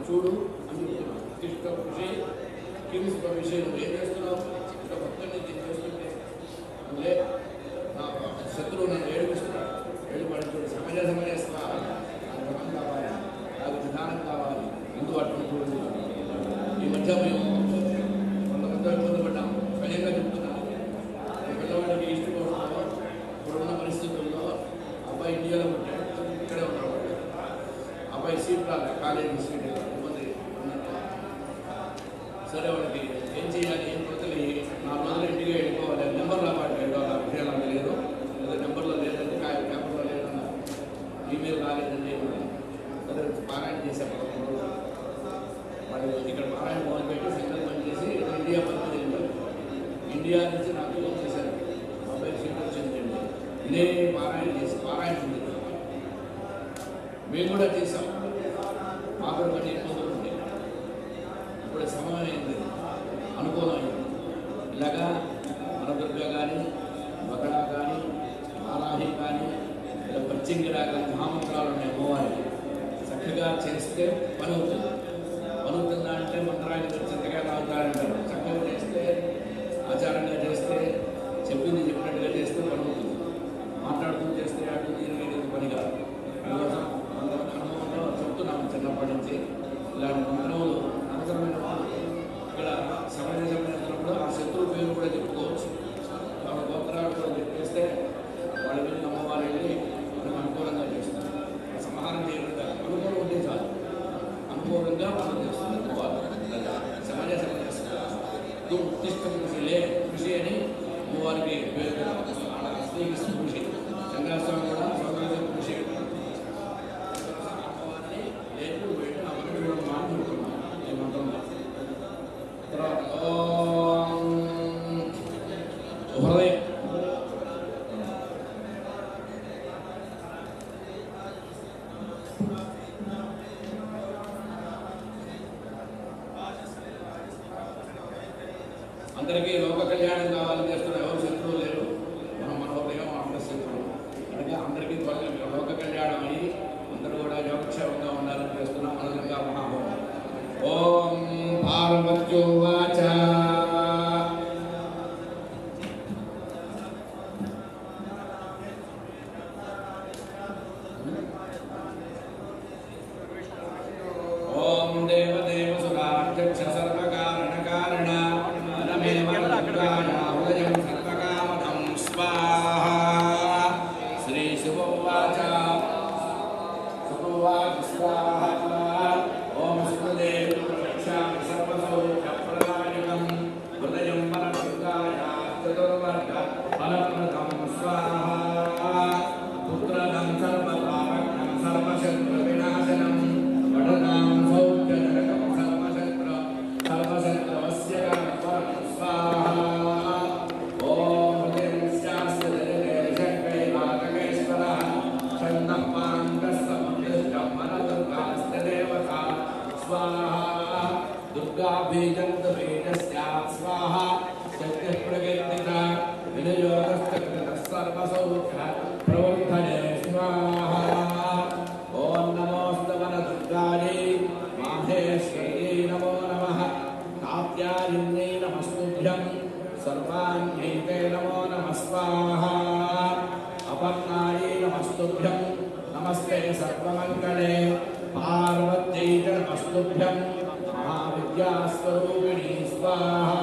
చూడు అని చెప్తున్నాను. ఉత్తిష్ట కృషి కిమ్స్ విషయం ఏం చేస్తున్నావు? ఇంత భక్తుని చేస్తుంటే లే, నా శత్రువు నన్ను ఏడిపిస్తున్నాడు, ఏడుపడుతుంది. సమయ సమయస్వాహ నాకు కావాలి, నాకు విధానం కావాలి, ఎందుకు అటువంటి ఈ మధ్య మేము కొంతమంది ఇబ్బంది పడ్డాము. స్వయంగా చెప్తున్నాను, పిల్లవాడికి ఇష్టపడుతున్నాము. ఇప్పుడున్న పరిస్థితుల్లో అబ్బాయి ఇండియాలో ఉంటాడు, ఇక్కడే ఉన్నాడు. అబ్బాయి సీట్ రాలే, కాలేజీ సీట్ ఇబ్బంది ఉన్నట్టు. సరే వాడికి ఏం చేయాలి, ఏం కొడతలు 4 రోజులు ఇంటికి వెళ్ళిపోవాలి. నెంబర్లో పాటు ఆ విషయాలు అంత లేదు, లేదా నెంబర్లో లేదంటే పేపర్లో లేదన్నా, ఈమెయిల్ రాలేదండి. సరే పారాయణ చేశాను. వాడు ఇక్కడ పారాయణ మొదలుపెట్టి సంకల్పం చేసి ఇండియా పని వెళ్ళారు. ఇండియా నుంచి నాకు ఫోన్ చేశారు, అబ్బాయి సీట్ వచ్చిందండి. ఇదే పారాయణ చేసి పారాయణ ఉంది. మేము కూడా చేసాం. మాకు పని ఎక్కువ ఉంది. ఇప్పుడు సమయం అయింది, అనుకూలమైంది. ఇలాగా మనదుర్గ కానీ, బకడా కానీ, వారాహి కానీ, ఇలా పచ్చింగిరా కానీ మహామంత్రాలు ఉన్నాయి. అమ్మవారికి చక్కగా చేస్తే పని అవుతుంది. పని అవుతుందా అంటే మంత్రాన్ని చింతగా తాగుతారంటారు. చక్కగా చేస్తే, ఆచారంగా చేస్తే, చెప్పింది చెప్పినట్టుగా చేస్తే పని అవుతుంది. మాట్లాడుతూ చేస్తే అటు దీనికి పని కాదు. అందుకోసం అనుభవంలో చెప్తున్నాము చిన్నప్పటి నుంచి. ఇలాంటి మంత్రములు అవసరమైన ఇక్కడ సమయ సమయంలో ఆ శత్రువు పేరు కూడా చెప్పుకోవచ్చు. వాళ్ళ గోత్రాలు కూడా చెప్పేస్తే వాళ్ళ మీద అమ్మవారు వెళ్ళి మనకు అనుకూలంగా చేస్తారు. సంహారం చేయకుండా అనుకూలం ఉంటే చాలు, అనుకూలంగా మనం చేస్తుంది అమ్మవారు. సమయ సమయ ఉత్తిష్ట కృషి అని అమ్మవారికి పేరు. శ్రీకృష్ణ కృషి, చంద్రస్వామి కూడా స్వామి కృషి. అందరికీ లోక కళ్యాణం కావాలని చేస్తున్నారు. ఎవరు శత్రువులు లేరు. మన హృదయం అందరూ శత్రువులు. కనుక అందరికీ లోక కళ్యాణం అయ్యి అందరూ కూడా యోగక్షేమంగా ఉండాలని చేస్తున్నాం. మనగా మహాభావం. ఓం పార్వత్యోవాచ ఓం దేవదేవ సురాధ్యక్ష సర్వకారణ కారణ హృదయం సర్వకామదం స్వాహా. శ్రీ శుభోవాచ శుభోవాచ స్వాహా. ఓం శుభదేవ ప్రక్షామి సర్వసౌఖ్యప్రదాయకం హృదయం పరదుర్గాయ చతుర్వర్గ ఫలప్రదం స్వాహా. పుత్రదం సర్వపాపకం సర్వశత్రు వినాశనం వడనాం సౌఖ్యజనకం సర్వశత్రవస్య స్వాహా. ఓం హృదయం శాస్త్ర జగదేశక్రై ఆగమేశ్వరః ఛందపాంగస్సముద్దిష్టం మనదుర్గాస్య దేవతా స్వాహా. దుర్గాబీజంతబీజస్యాత్ స్వాహా. శక్తిః ప్రకీర్తిత వినియోగస్తకృతః సర్వసౌఖ్య ప్రవర్ధనే స్వాహా. ఓం నమోస్తు వనదుర్గాయై మాహేశ్వర్యై నమో నమః. కాత్యాయన్యై నమస్తుభ్యం సర్వాణ్యైతే నమో నమః స్వాహా. అపర్ణాయై నమస్తుభ్యం నమస్తే సర్వమంగళే. పార్వత్యై చ నమస్తుభ్యం మహావిద్యాస్వరూపిణీ స్వాహా.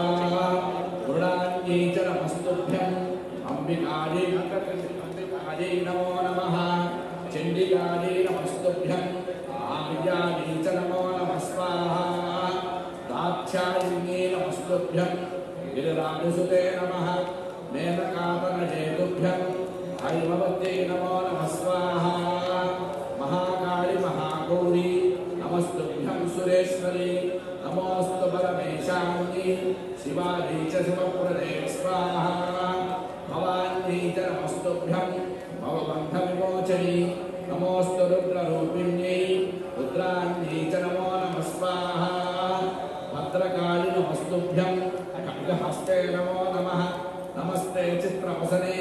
మృడాన్యై చ నమస్తుభ్యం అంబికాయై నమో నమః. చండికాయై నమస్తుభ్యం మహావిద్యాయై చ నమో నమః స్వాహా. దాక్షాయిన్యై నమస్తుభ్యం గిరిరాజసుతే నమః. మేనకాతనజేతుభ్యం హైమవత్యై నమో నమః స్వాహా. మహాకాళి మహాగౌరీ నమస్తుభ్యం సురే सर्वेश्वरी नमोस्तु परमेशान्यै शिवायै च शिवप्रदे स्वाहा भवान्यै च नमस्तुभ्यं भवबन्धविमोचनी नमोस्तु रुद्ररूपिण्यै रुद्राण्यै च नमो नमः स्वाहा भद्रकाली नमस्तुभ्यं खड्गहस्ते नमो नमः नमस्ते चित्रवसने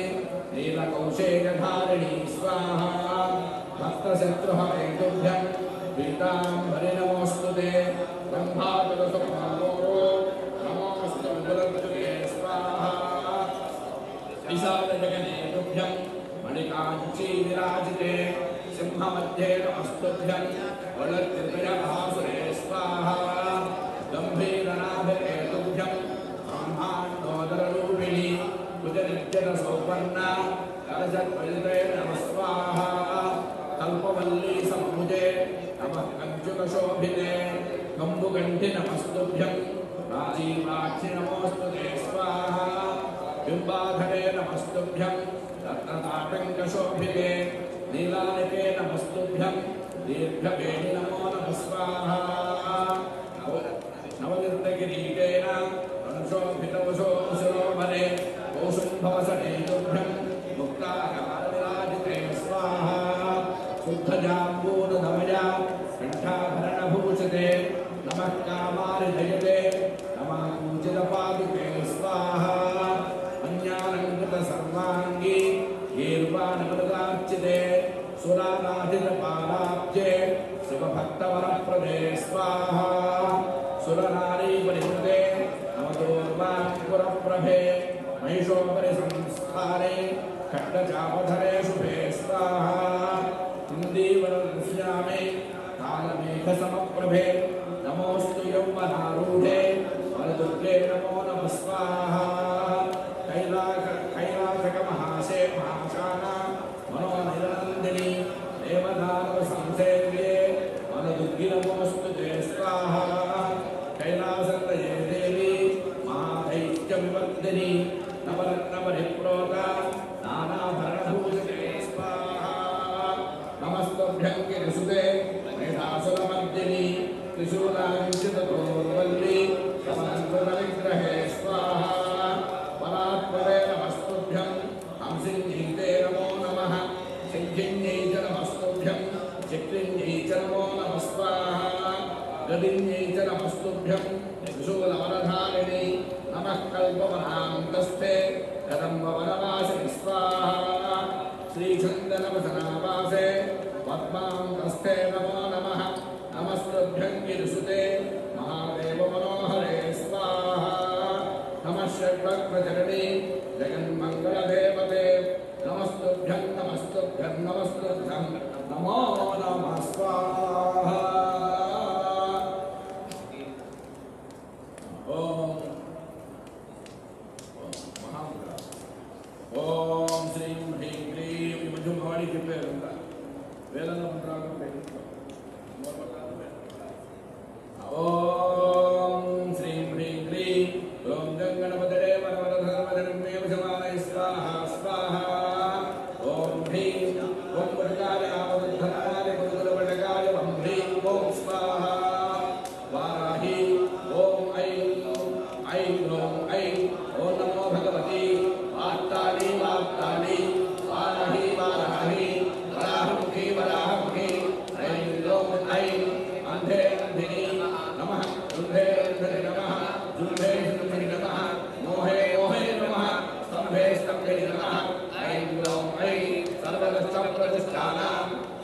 नीलकौशेयधारिणी स्वाहा भक्तशत्रुहरे तुभ्यं पीताम्बरे नमोऽस्तुते ब्रह्मादुरसुखमागोरो नमोऽस्तु विपुलद्युते स्वाहा विशालजगने तुभ्यं मणिकाञ्ची विराजिते सिंहमध्ये नमस्तुभ्यं वलत्रितयभासुरे स्वाहा गम्भीरनाभिरे तुभ्यं ब्रह्माण्डोदररूपिणी कुजनित्यनसौपन्ना करजद्वलिते नमः स्वाहा कल्पवल्ली सम्मुजे नमः कञ्चुकशोभिते कम्बुगण्ठि नमस्तुभ्यं राजीवाक्षि नमोऽस्तुते स्वाहा बिम्बाधरे नमस्तुभ्यं रत्नताटङ्कशोभिते नीलानिके नमस्तुभ्यं दीर्घवेणि नमो नमः स्वाहा नवनिर्तकिरीटेन अनुशोभितवशोऽसुरोमरे कौसुम्भवसने तुभ्यं मुक्ताकारविराजिते स्वाहा शुद्धजाम्बूनधमया कण्ठाभरणभूषिते नमः कामारिजयते नमः कूचितपादुके स्वाहा अन्यालङ्कृतसर्वाङ्गी गीर्वाणमृतार्चिते सुराराधितपालाब्जे शिवभक्तवरप्रदे स्वाहा सुरनारीपरिवृते नमतोर्वाङ्कुरप्रभे महिषोपरिसंस्थाने खड्गचापधरे शुभे स्वाहा इन्दीवरदृश्यामे कालमेघसमप्रभे नमोऽस्तु यौवनारूढे वरदुर्गे नमो नमः स्वाहा कैलासकमहाशे महाशाना मनोनिरनन्दिनी देवदानवसंसेव्ये वरदुर्गे नमोऽस्तु ते स्वाहा कैलासतये देवी महादैत्यविवर्धिनी नवरत्नपरिप्रोता नानाभरणभूषिते स्वाहा नमस्तुभ्यं गिरिसुते मेधासुरमर्दिनी त्रिशूलाङ्किततोर्वल्ली समन्तविग्रहे स्वाहा परात्परे नमस्तुभ्यं हंसिन्यै नमो नमः सिंहिन्यै च नमस्तुभ्यं चिक्लिन्यै च नमो नमः स्वाहा गदिन्यै च नमस्तुभ्यं त्रिशूलवरधारिणी नमः कल्पवनान्तस्थे कदम्बवनवासिनि स्वाहा श्रीचन्दनवसनावासे पद्मान्तस्थे नमो नमः नमस्तुभ्यं गिरिसुते महादेवमनोहरे स्वाहा नमः षड्वक्रचरणी जगन्मङ्गलदेवते नमस्तुभ्यं नमस्तुभ्यं नमस्तुभ्यं नमो नमः स्वाहा ओम श्रीं ह्रीं क्लीं मधुभवानी के पेर वेलन मंत्राल पेर ओम श्रीं ह्रीं क्लीं ओम गंगणपतये वरवरधर्मधर्मे वशमानय स्वाहा स्वाहा ओम ह्रीं ओम वटकाय आवधर्माय गुरुकुलवटकाय ओम ह्रीं ओम स्वाहा वाराही ओम ऐं ओम नमो भगवती वार्ताली वार्ताली वाराही वाराही वराहमुखी वराहमुखी ऐं ओम ऐं अंधे अंधिनी नमः जुल्भे अंधनि नमः जुल्भे जुल्भनि नमः मोहे मोहे नमः स्तंभे स्तंभिनि नमः ऐं ओम ऐं सर्वगतप्रतिष्ठानां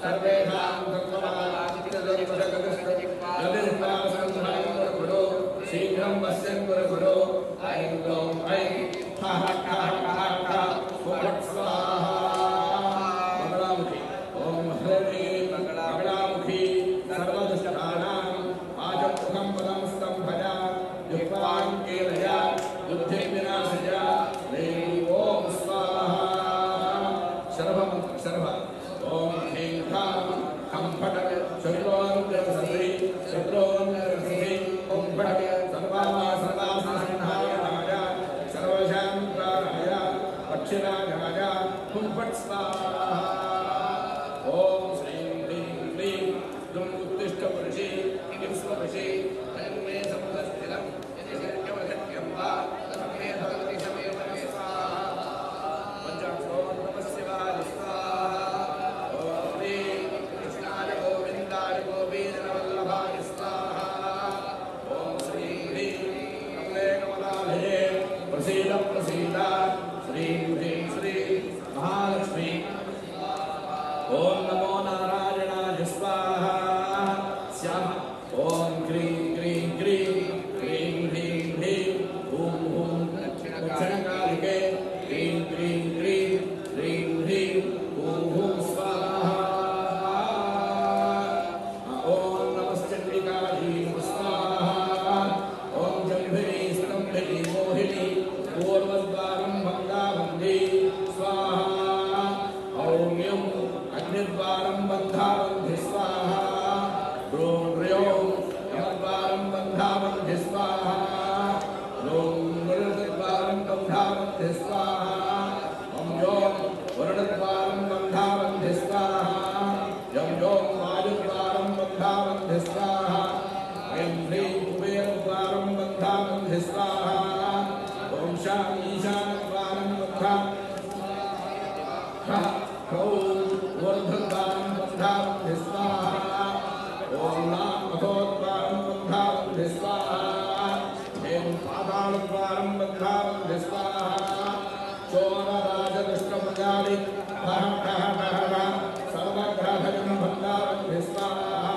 सर्वेषां तत्त्वमालाचित्तदर्पणगतिष्ठा शीघ्रं वश्यन् गुरुगुरो ऐं ओम ऐं ठः ठः ठः ठः फट् स्वाहा मंगलामुखी ओम ह्रीं मंगलामुखी सर्वदुष्टानां आजमुखं पदं स्तंभया जिह्वां कीलया बुद्धिविनाशया ह्रीं ओम स्वाहा शर्व ओम ह्रीं ठां खं फट् शत्रोन्यसन्धि शत्रोन्यसन्धि ओम फट् सर्वासासनाय सर्वशान्ताय पक्षिराजाय हुं फट् स्वाहा ओम श्रीं ह्रीं क्लीं दुं उत्तिष्ठ पुरुषे किं स्वपुरुषे प्रसीद प्रसीद श्रीं ह्रीं श्री महालक्ष्मी ओम नमो नारायणाय स्वाहा श्याम ओम क्रीं क्रीं क्रीं क्रीं ह्रीं ह्रीं ॐ ॐ दक्षिणकालिके क्रीं क्रीं क्रीं ह्रीं ह्रीं ॐ ॐ स्वाहा ओम नमश्चंडिकायै स्वाहा ओम जम्भिनी स्तंभिनी मोहिनी पूर्वद्वारं बन्धावन्दी स्वाहा ओम यं अग्निद्वारं बन्धावन्धि स्वाहा ह्रूं ह्र्यों यमद्वारं बन्धावन्धि स्वाहा ह्रूं वरुणद्वारं बन्धावन्धि स्वाहा ॐ यों वरुणद्वारं बन्धावन्धि स्वाहा यं यों वायुद्वारं बन्धावन्धि स्वाहा ऐं ह्रीं कुबेरद्वारं बन्धावन्धि स्वाहा ॐ शां ईशानद्वारं बन्धावन्धि ऊर्ध्वद्वारं बन्धावन्धि स्वाहा ॐ नाम अधोद्वारं बन्धावन्धि स्वाहा ऐं पातालद्वारं बन्धावन्धि स्वाहा चोरराजदुष्टप्रजालि सर्वग्रहभयं बन्धावन्धि स्वाहा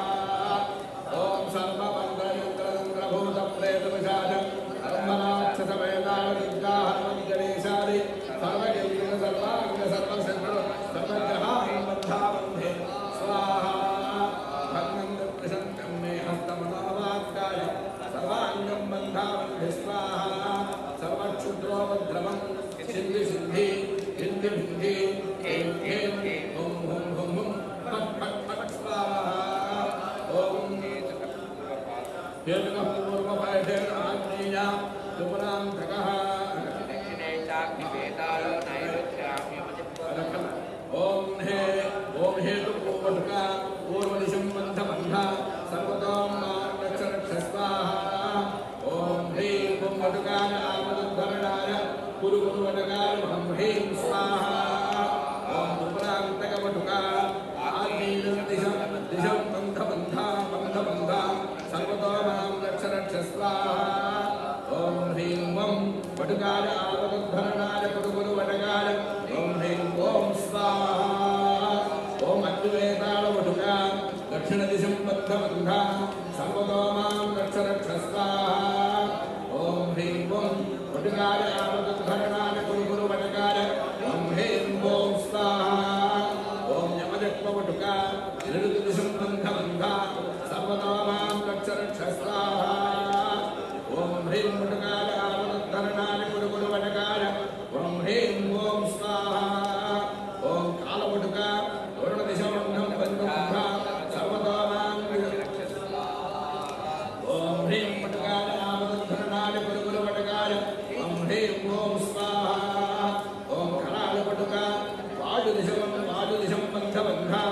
ॐ सर्वमङ्गलयुक्तभूतप्रेतविशाच ब्रह्मराक्षसवेदालविद्याहनुमद्गणेशादि सर्वजैविक सर्वांग सर्वशक्र सर्वग्रहान् बन्धावन्धि स्वाहा भग्नं प्रशन्तं मे हस्तमनोवाक्काय सर्वाङ्गं बन्धावन्धि स्वाहा सर्वक्षुद्रोपद्रवं सिद्धि सिद्धि हिन्दी भिन्दी ऐं ऐं हुं हुं हुं हुं फट् फट् फट् स्वाहा ॐ हेतुकः पूर्वपैठेन आग्नेया त्रिपुरान्तकः ओम हेतु पूर्वटका पूर्वदिशं बन्धबन्धा सर्वतो मां रक्ष रक्ष स्वाहा ओम ह्रीं कुम्भटकाय आपदुद्धरणाय कुरु कुरु वटकाय ह्रीं ह्रीं स्वाहा ओम त्रिपुरान्तकवटुका आग्नेयदिशं दिशं बन्धबन्धा बन्धबन्धा सर्वतो मां रक्ष रक्ष स्वाहा ओम ह्रीं वं वटकाय आपदुद्धरणाय कुरु कुरु वटकाय ओम ह्रीं ओम स्वाहा ओम अद्वैतालवटुका दक्षिणदिशं बन्धबन्धा सर्वतो मां रक्ष रक्ष स्वाहा ओम ह्रीं ओं वटकाय आपदुद्धरणाय कुरु कुरु वटकाय ओम ह्रीं ओं स्वाहा ओम यमजक्ववटुका निरुदिशं बन्धबन्धा सर्वतो मां रक्ष रक्ष स्वाहा ओम ह्रीं वटकाय आपदुद्धरणाय कुरु कुरु वटकाय ओम ह्रीं ओं स्वाहा ओम कालवटुका वरुणदिशं बन्धबन्धा सर्वतो मां ओम ह्रीं वटकाय आपदुद्धरणाय कुरु कुरु वटकाय ओम ह्रीं ओं स्वाहा ओम करालवटुका वायुदिशं बन्धबन्धा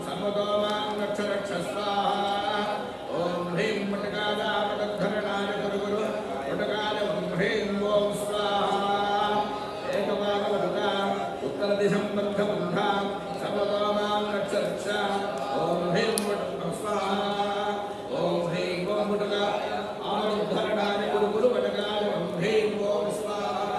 सर्वतो मां रक्ष रक्ष स्वाहा ओम ह्रीं वटकाय आपदुद्धरणाय कुरु कुरु वटकाय ओम ह्रीं ओं स्वाहा एकवारवटुका उत्तरदिशं बन्धबन्धा सर्वतो मां रक्ष रक्ष ओम ह्रीं स्वाहा ओम ह्रीं ओं वटका आपदुद्धरणाय कुरु कुरु वटकाय ओम ह्रीं ओं स्वाहा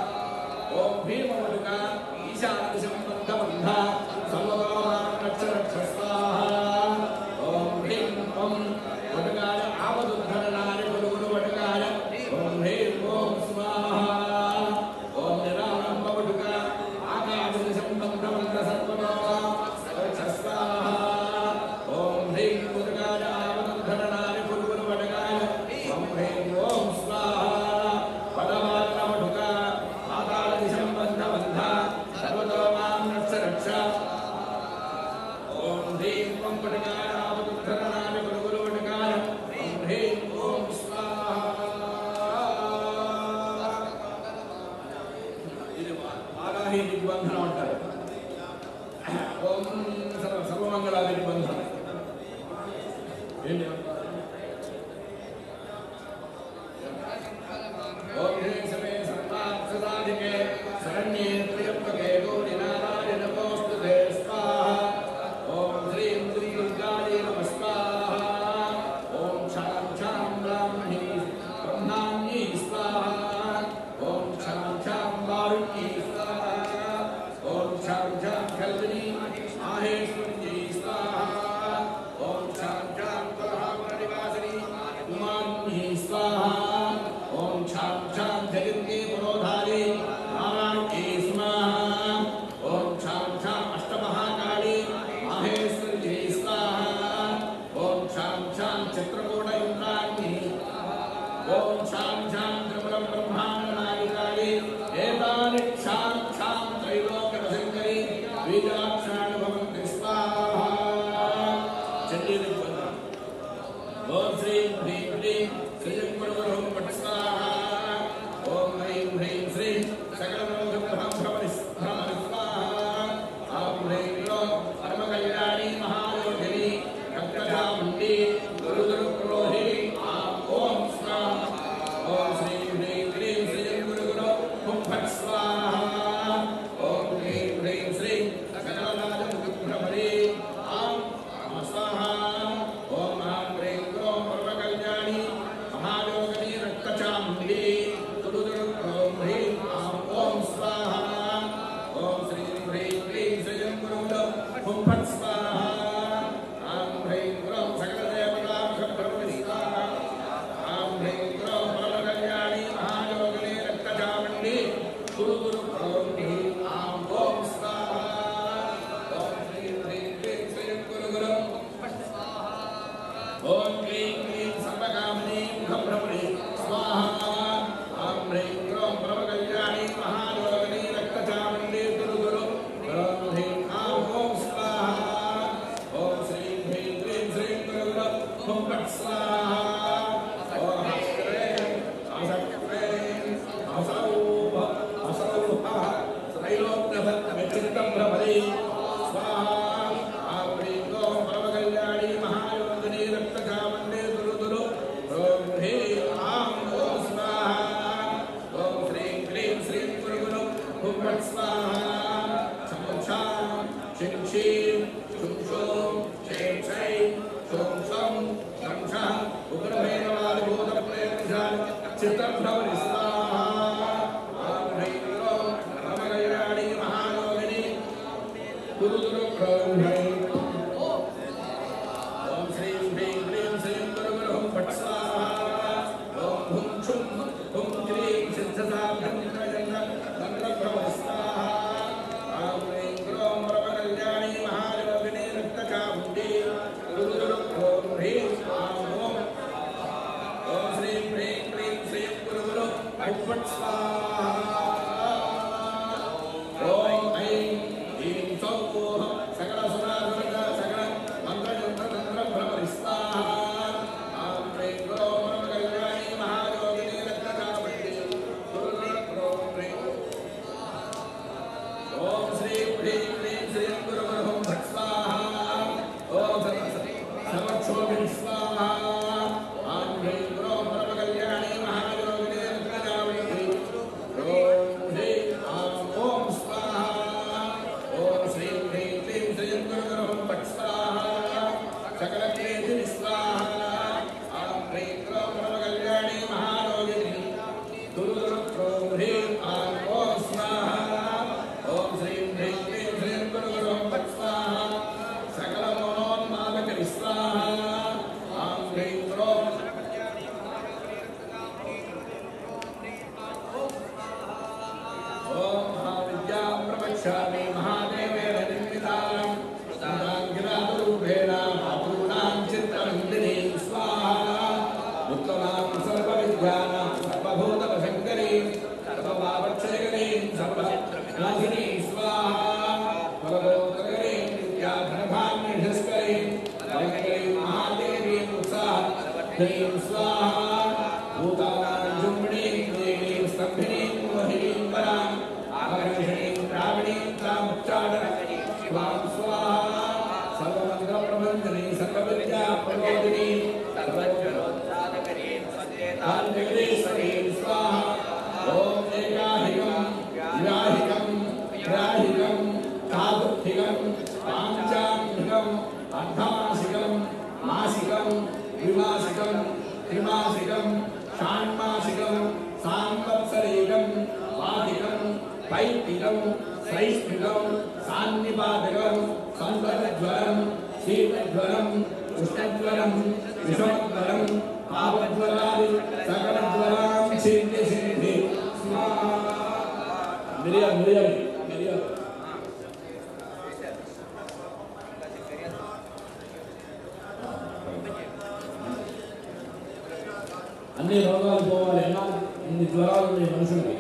అన్ని రోగాలు పోవాలి. ఎన్నో ఇన్ని జ్వరాలు ఉన్నాయి మనుషులకి.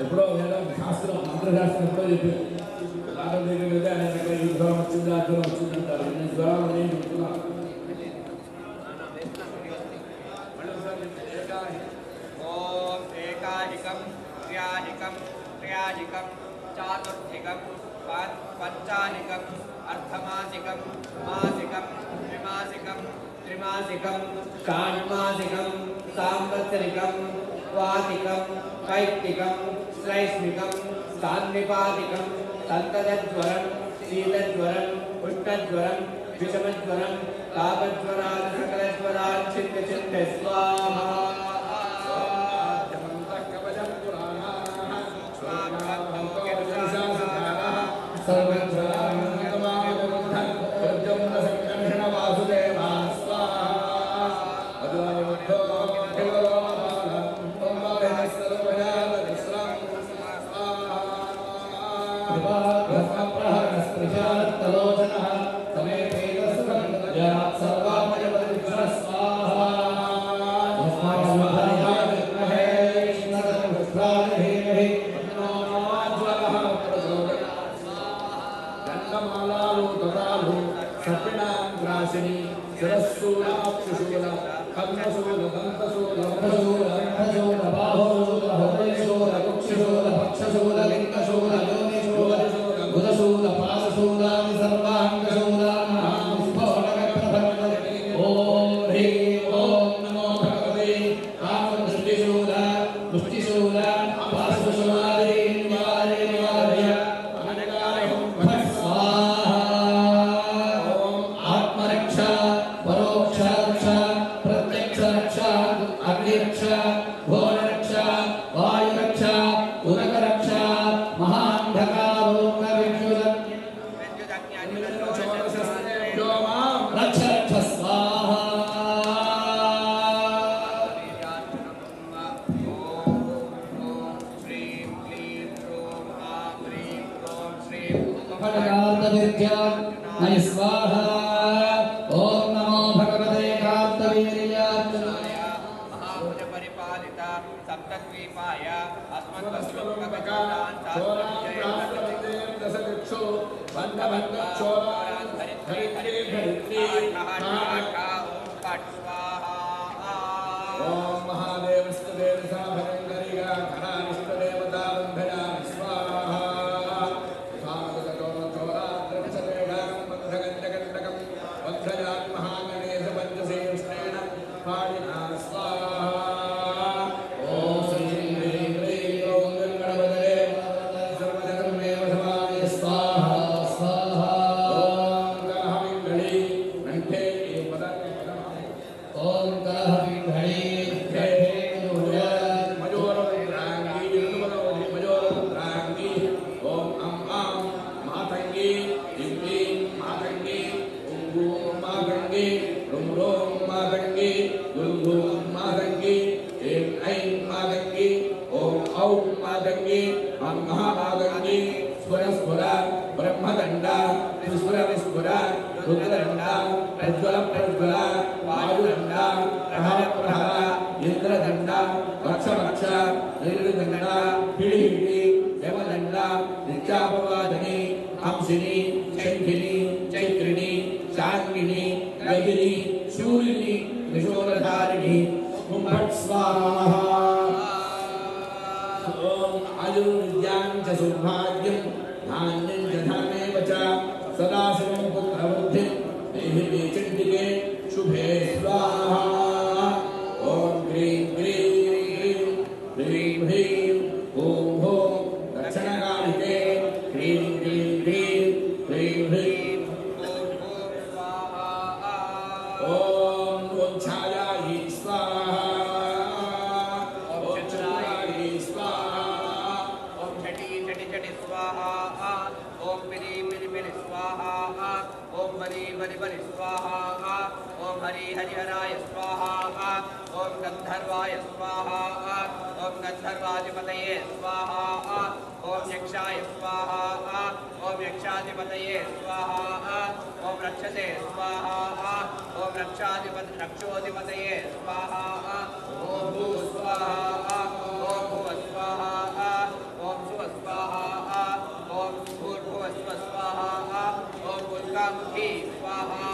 ఎప్పుడో వేదం శాస్త్రం మంత్రశాస్త్రం ఎప్పుడో చెప్పారు. డాక్టర్ దగ్గర వెళ్తే ఆయన దగ్గర ఈ జ్వరం వచ్చింది ఆ జ్వరం వచ్చింది అంటారు. ఇన్ని జ్వరాలు నేను చెప్తున్నాను. त्र्याधिकं चातुर्धिकं पंचाधिकं अर्धमासिकं मासिकं त्रिमासिकं षाण्मासिकं सांवत्सरिकं वार्षिकं कैक्तिकं श्रैष्मिकं सान्निपातिकं संततज्वरं शीतज्वरं उष्णज्वरं विषमज्वरं तापज्वरान् सकलज्वरान् चित्त स्वाहा What? कार्तवीर्याय स्वाहा ओम नमो भगवते कार्तवीर्याय महाभुज परिपालिता सप्तद्वीपाय अस्मद्वस्त्रभगवान् शास्त्रविजय दशदिक्षु बन्धबन्धक्षोरान् धरित्री धरित्री ओम महादेवस्तदेव साभरङ्गरिगा घनानिष्टदेवता बन्धयामि स्वाहा साधुगतोचोराद्रक्षदेशां बन्धगण्डकण्डकं बन्धयामि महागणेश पञ्चसेष्णेन पाणिना स्वाहा ओम श्रीं ह्रीं क्लीं ॐ गणपतये सर्वजगन्मेव समाने स्वाहा स्वाहा ओम कलहविङ्गळी नण्ठे ओम कलहविङ्गळे ब्रह्मदंडा विस्फुर विस्फुर रुद्रदंडा प्रज्वल प्रज्वल वायुदंडा प्रहर प्रहर इंद्रदंडा वक्ष वक्ष नीलदंडा हिड़ी हिड़ी यमदंडा नित्यापवादनी हंसिनी शंखिनी चैत्रिणी शांगिनी गगिनी शूलिनी त्रिशूलधारिणी कुंभट स्वाहा ओम आयुर्विद्यां च सौभाग्यं धान्यं च धनमेव च सदा शिवं पुत्रवृद्धिं देहि मे चण्डिके शुभे स्वाहा ओम ह्रीं क्लीं ह्रीं ह्रीं ओम ॐ दक्षिणकालिके ह्रीं क्लीं ह्रीं ह्रीं ह्रीं ओम वंशायायै स्वाहा बलि बलि स्वाहा ओम हरि हरिहराय स्वाहा ओम गंधर्वाय स्वाहा ओम गंधर्वाधिपतये स्वाहा ओम यक्षाय स्वाहा ओम यक्षाधिपतये स्वाहा ओम रक्षसे स्वाहा ओम रक्षोधिपतये स्वाहा ओम भू स्वाहा ओम भुव स्वाहा ओम सुव स्वाहा ओम भूर्भुव स्वाहा ओम उल्कामुखी स्वाहा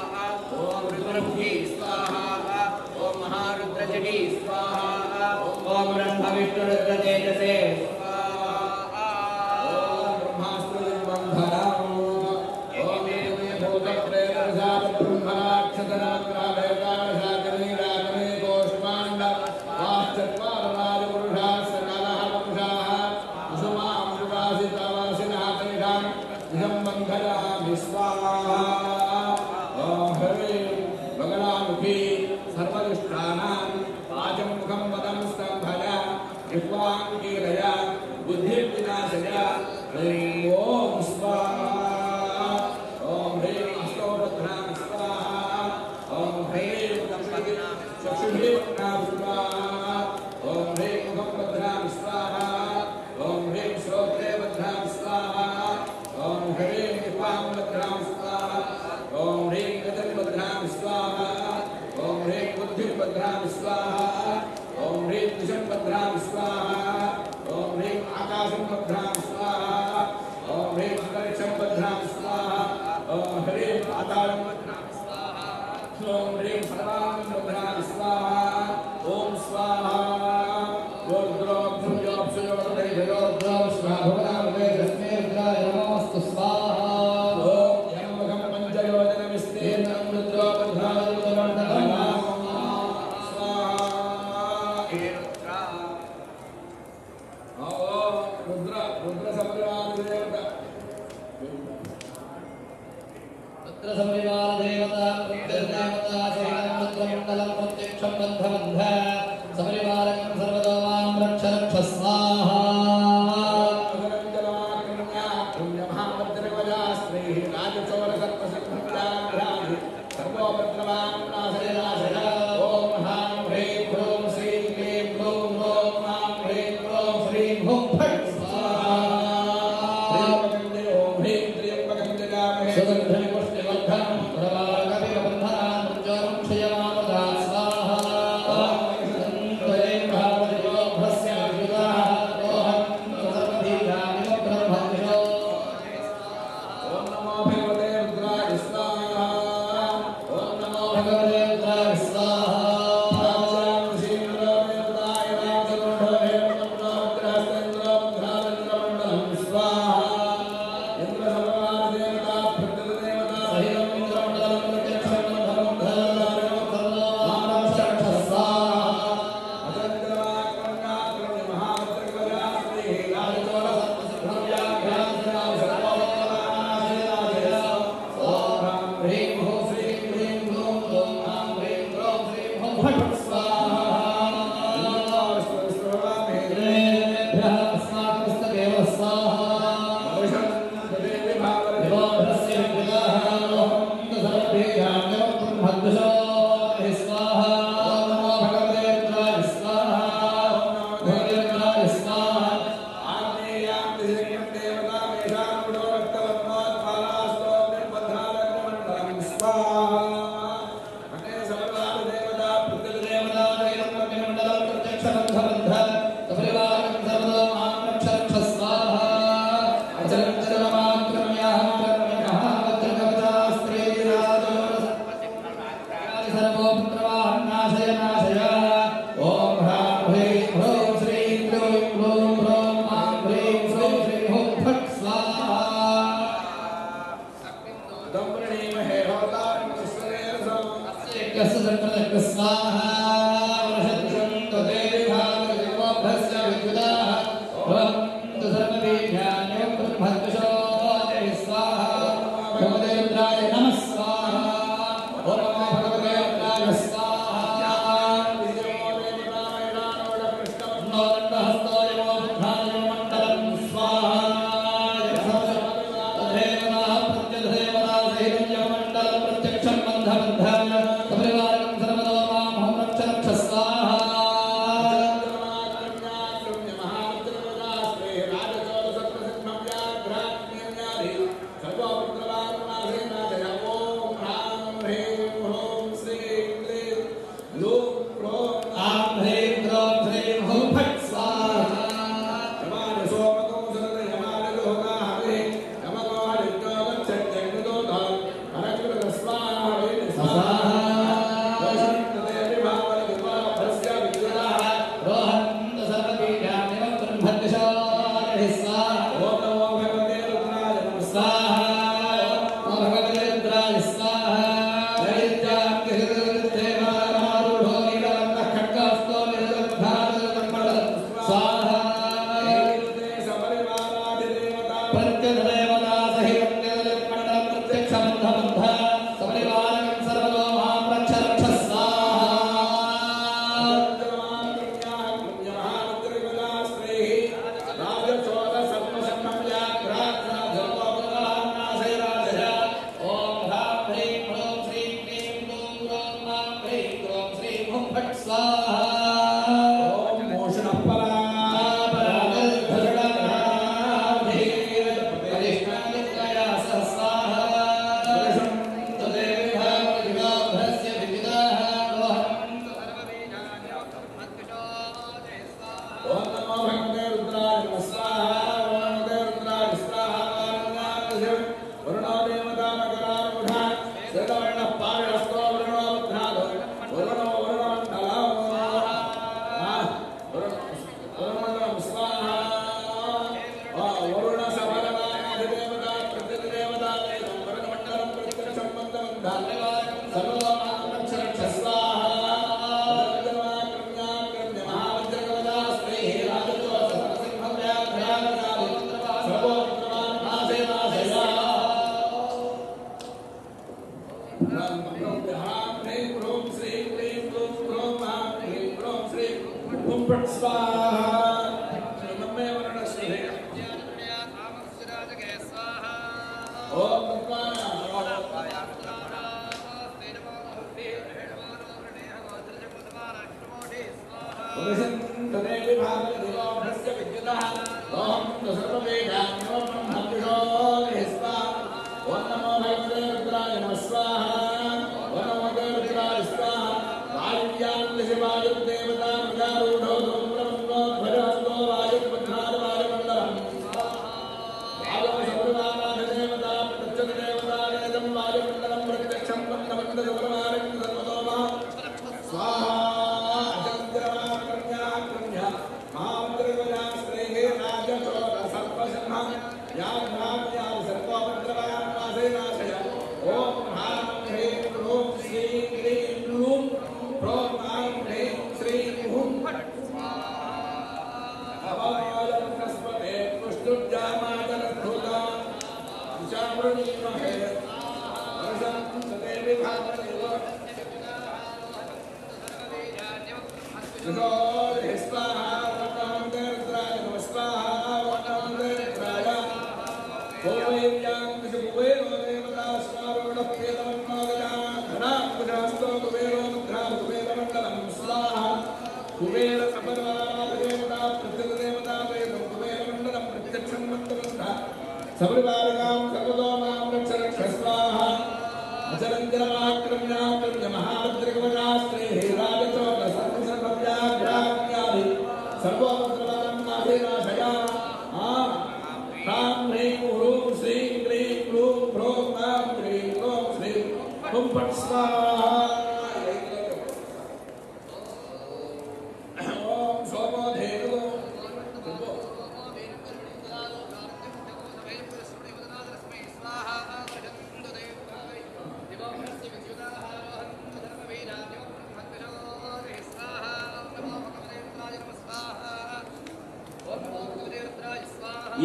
ओम रुद्रमुखी स्वाहा ओम महारुद्रजटी स्वाहा ओम ब्रह्मविष्णुरुद्रतेजसे स्वाहा ओम ब्रह्मास्त्रबन्धनम् ओम मे भूतप्रेतसाद ब्रह्मराक्षसनाग्राभयकाशकरीरागमे गोष्माण्ड वाश्चत्वारराजपुरुषाः सकलः पुरुषाः कुसुमां विवासितवासिनः कनिकां इदं बन्धयामि स्वाहा ओम हरे बगलामुखी सर्वदुष्टानां वाचमुखं वदं स्तम्भय जिह्वां कीलय बुद्धिर्विनाशय ह्रीं ओम स्वाहा ओम ह्रीं अष्टोपध्नां स्वाहा ओम ह्रीं चक्षुर्भद्रां स्वाहा ओम ह्रीं मुखभद्रां स्वाहा ओम ह्रीं श्रोत्रे भद्रां स्वाहा ओम ह्रीं जिह्वां भद्रां स्वाहा ओम ह्रीं गजभद्रां स्वाहा ओम ह्रीं बुद्धिर्भद्रां स्वाहा ओम ह्रीं दिशभद्रां स्वाहा ओम ह्रीं आकाशं भद्रां स्वाहा ओम ह्रीं अंतरिक्षं भद्रां स्वाहा ओम ह्रीं पातालं भद्रां स्वाहा ओम ह्रीं सर्वांगं भद्रां स्वाहा ओम स्वाहा रुद्रोऽभ्युञ्जोऽप्सुयोगदैर्योद्रो स्वाभुवनामवे तस्मै रुद्राय नमोऽस्तु स्वाहा ओम यममुखं पञ्चयोजनविस्तीर्णं रुद्रोपध्वायुतमण्डलं रुद्रसंविवारदेवता रुद्रदेवता सहितं रुद्रमण्डलं प्रत्यक्षं बन्धबन्ध संविवारकं सर्वतो मां रक्ष रक्ष स्वाहा ओम ह्रीं त्र्यंबकं खट्कशाय स्वाहा ओम नमो भगवते रुद्राय नमः स्वाहा नमो भगवते रुद्राय स्वाहा दैत्यां देवानारूढो नीलवन्नः खड्गहस्तो निरदग्धारदग्मण्डलं स्वाहा प्रत्यदेवता सहितं निरदग्मण्डलं प्रत्यक्षबन्धबन्ध सपरिवारकं सर्वतो मां रक्ष रक्ष स्वाहा ओम ह्रां ह्रीं ह्रूं श्रीं क्लीं ग्लूं ग्लौं मां ह्रीं ग्लौं श्रीं हुं फट् स्वाहा ओम मोषणपरा ओम नमो भगवते रुद्राय नमः स्वाहा ओम नमो रुद्राय स्वाहा वरुणो देवता मकरारूढा श्वेतवर्णः पारिणस्तो वरुणो मुद्रादो वरुणो वरुणमण्डलं वरुणमण्डलं स्वाहा वरुण सबलवानाधिदेवता प्रत्यधिदेवता वरुणमण्डलं प्रत्यक्षं बन्धबन्धं सर्वलोकानां रक्ष रक्ष स्वाहा सबरिवारकां सर्वतो मां रक्ष रक्ष स्वाहा अचरञ्जनमाक्रम्याक्रम्य महाभद्रकवचास्त्रे राजचोक सर्वसर्वव्याघ्राज्ञादि सर्वोपद्रवां नाशया ह्रां ह्रीं ह्रूं श्रीं क्लीं ग्लूं ह्रौं मां ह्रीं ग्लौं श्रीं हुं फट् स्वाहा ओम सोमो धेनु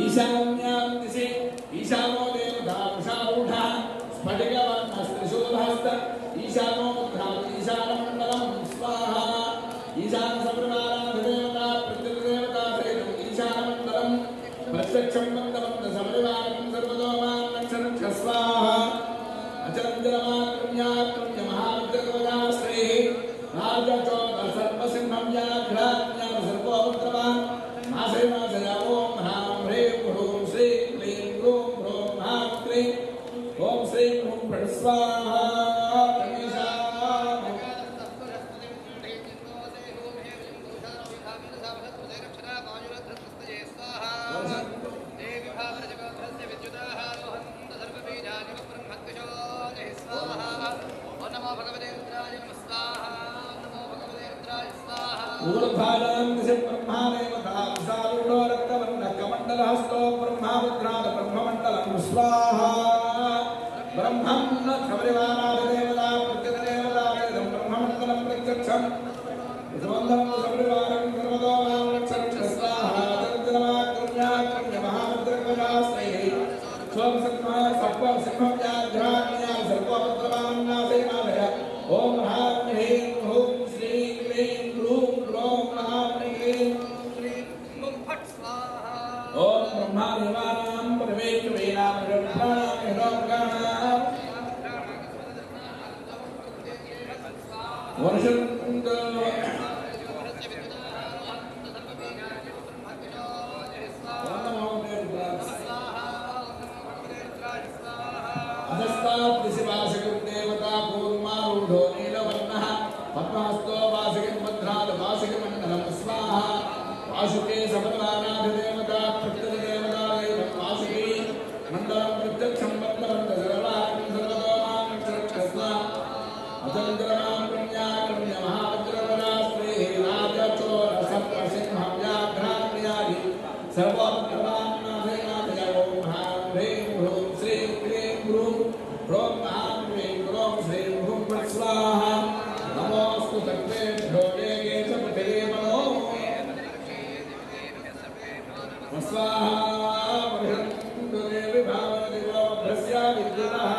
ईशान्यां दिशि ईशानो देवता वृषारूढः स्फटिकवर्णस्त्रिशूलहस्त ईशानो मुद्रात् ईशानमण्डलं स्वाहा ईशानसपरिवाराधिदेवता प्रत्यधिदेवता सहितम् ईशानमण्डलं प्रत्यक्षं बन्धबन्ध सपरिवारं सर्वतो मां रक्ष रक्ष स्वाहा अचरञ्जनमाक्रम्याक्रम्य महाभद्रकवचाश्रैः राजचोक सर्वसिंहं व्याघ्राज्ञां सर्वोपद्रवान् नाशय नाशय ओम ह्रां ह्रीं ह्रूं श्रीं क्लीं ग्लूं ह्रौं ह्रां क्लीं ओम श्रीं हुं फट् स्वाहा ऊर्ध्वानां दिशि ब्रह्मादेवता विशारूढो रक्तवर्णः ब्रह्ममण्डलहस्तो ब्रह्मावद्राद ब्रह्ममण्डलं स्वाहा ब्रह्मं न सबरिवाराधदेवता प्रत्यदेवता वेदं ब्रह्ममण्डलं प्रत्यक्षं विश्वबन्धं सबरिवारं सर्वतो मां रक्षं स्वाहा दर्जनमाकृण्याकृण्य महाभद्रकवचास्त्रैः स्वं सत्मा सत्त्वं सिंहं व्याघ्राज्ञा सर्वभद्रवान्नासेनालय ॐ ह्रां ह्रीं ह्रूं श्रीं क्लीं ग्लूं ग्लौं ह्रां ह्रीं ओम ब्रह्मा देवानां परमेश्वरीणां ब्रह्मणां हिरण्यगणानां वर्षन्त अधस्तात् ऋषिवासकृदेवता कूर्मारूढो नीलवर्णः पद्महस्तो वासुकिभद्रात् वासुकिमण्डलं स्वाहा वासुके समन्वानाधिदेवता प्रत्यधिदेवता देवं वासुकी मण्डलं प्रत्यक्षं वर्तवन्त सर्वान् सर्वतो मां रक्षस्व अचन्द्रमां पुण्याकर्ण्य महावज्रवरास्त्रीः राजचोर सर्पसिंहं व्याघ्रान्यादि सर्वभद्रवान्नासेनादय ॐ ह्रां ह्रीं ह्रूं श्रीं क्लीं ग्लूं ह्रौं ह्रां ह्रीं ग्लौं श्रीं ह्रूं फट् स्वाहा नमोऽस्तु सर्वेभ्यो ये ये च पठिरे मनो स्वाहा वर्षन्तु देवि भावदिवो भ्रस्या विद्युतः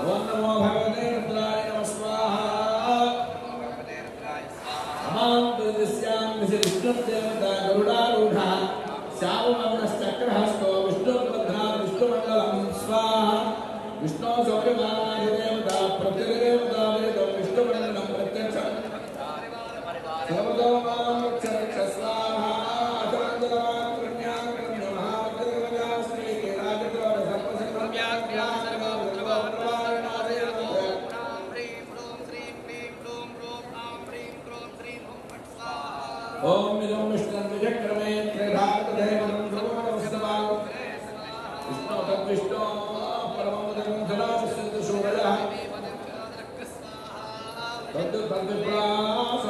ॐ नमो भगवते रुद्राय नमः स्वाहा अमान्तर्यस्यां विष्णुदेवता गरुडारूढः श्यामवर्णश्चक्रहस्तो विष्णुभद्रात् विष्णुमण्डलं स्वाहा विष्णो सौर्यमानाधिदेवता प्रतिदेवता वेदं विष्णुमण्डलं प्रत्यक्षं सर्वतो मां रक्ष स्वाहा अचन्द्रमाकृण्याकृण्य महावज्रकवचास्त्रीः राजचोर सर्पसिंहं व्याघ्रान् ओम इदं विष्णुं विचक्रमे त्रिधातुदेवं सर्वमनवस्तवान् विष्णो तद्विष्णो परमपदं सदाशिष्यन्तु शोभयः तद्विप्रासवन्यवो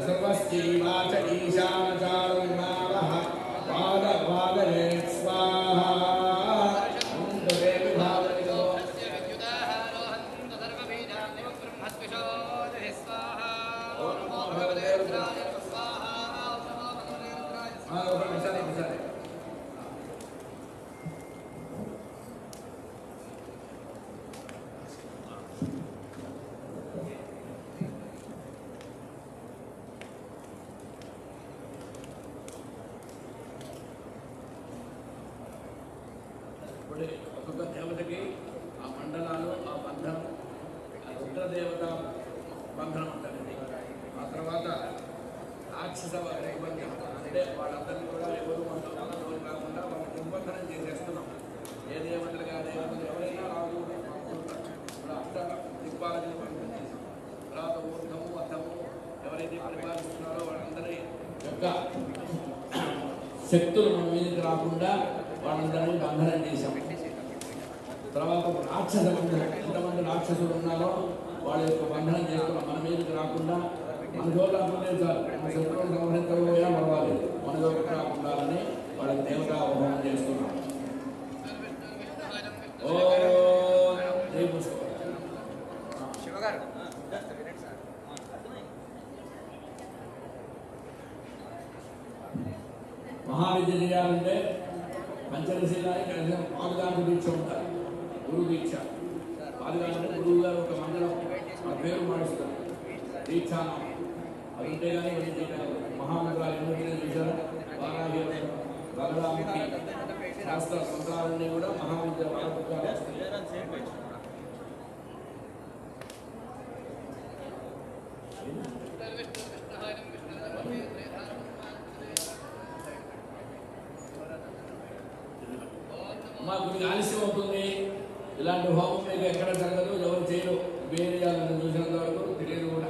सर्वस्यैवाच ईशानचारुर्नावः पादपादये स्वाहा ఒక్కొక్క దేవతకి ఆ మండలాలు ఆ బంధం ఆ రుద్రదేవత బంధనం అంటారు. ఆ తర్వాత రాక్షస బంధం అంటే వాళ్ళందరినీ కూడా ఎవరు మండలం కాకుండా వాళ్ళని నిబంధనం చేసేస్తున్నాం. ఏ దేవతలుగా దేవతలు ఎవరైనా రాదు ఇప్పుడు అష్ట దిక్పాలకులు బంధం చేసాం. తర్వాత ఊర్ధము అర్థము ఎవరైతే పరిపాలిస్తున్నారో వాళ్ళందరి యొక్క శక్తులు మన మీదకి రాకుండా వాళ్ళందరినీ బంధనం చేశాం. తర్వాత రాక్షస బంధనం, ఎంతమంది రాక్షసులు ఉన్నారో వాళ్ళ యొక్క బంధనం చేస్తున్నాం. మన మీదకి రాకుండా మన జోళ్ళకుంటే చాలు, మన శత్రువులు సంహరించకపోయినా పర్వాలేదు, మన జోలికి రాకుండా అని వాళ్ళకి దేవతా హోమం చేస్తున్నాం. శివగారు మహావిద్య చేయాలంటే పంచదశీలానికి కనీసం పాదుగాంధ దీక్ష ఉంటారు. గురు దీక్ష పాదుగాంధ గురువు గారు ఒక మండలం ఆ పేరు మారుస్తారు, దీక్షానం అది ఉంటే కానీ మహామంత్రాలు ఎన్నో చేశారు. వారాహి బలరాముకి శాస్త్ర మంత్రాలన్నీ కూడా మహావిద్య వారపుత్రాలు వస్తాయి. మాకు మీకు ఆలస్యం అవుతుంది, ఇలాంటి హోమం మీకు ఎక్కడ జరగదు, ఎవరు చేయరు, వేరేయాలని చూసినంత వరకు తెలియదు కూడా.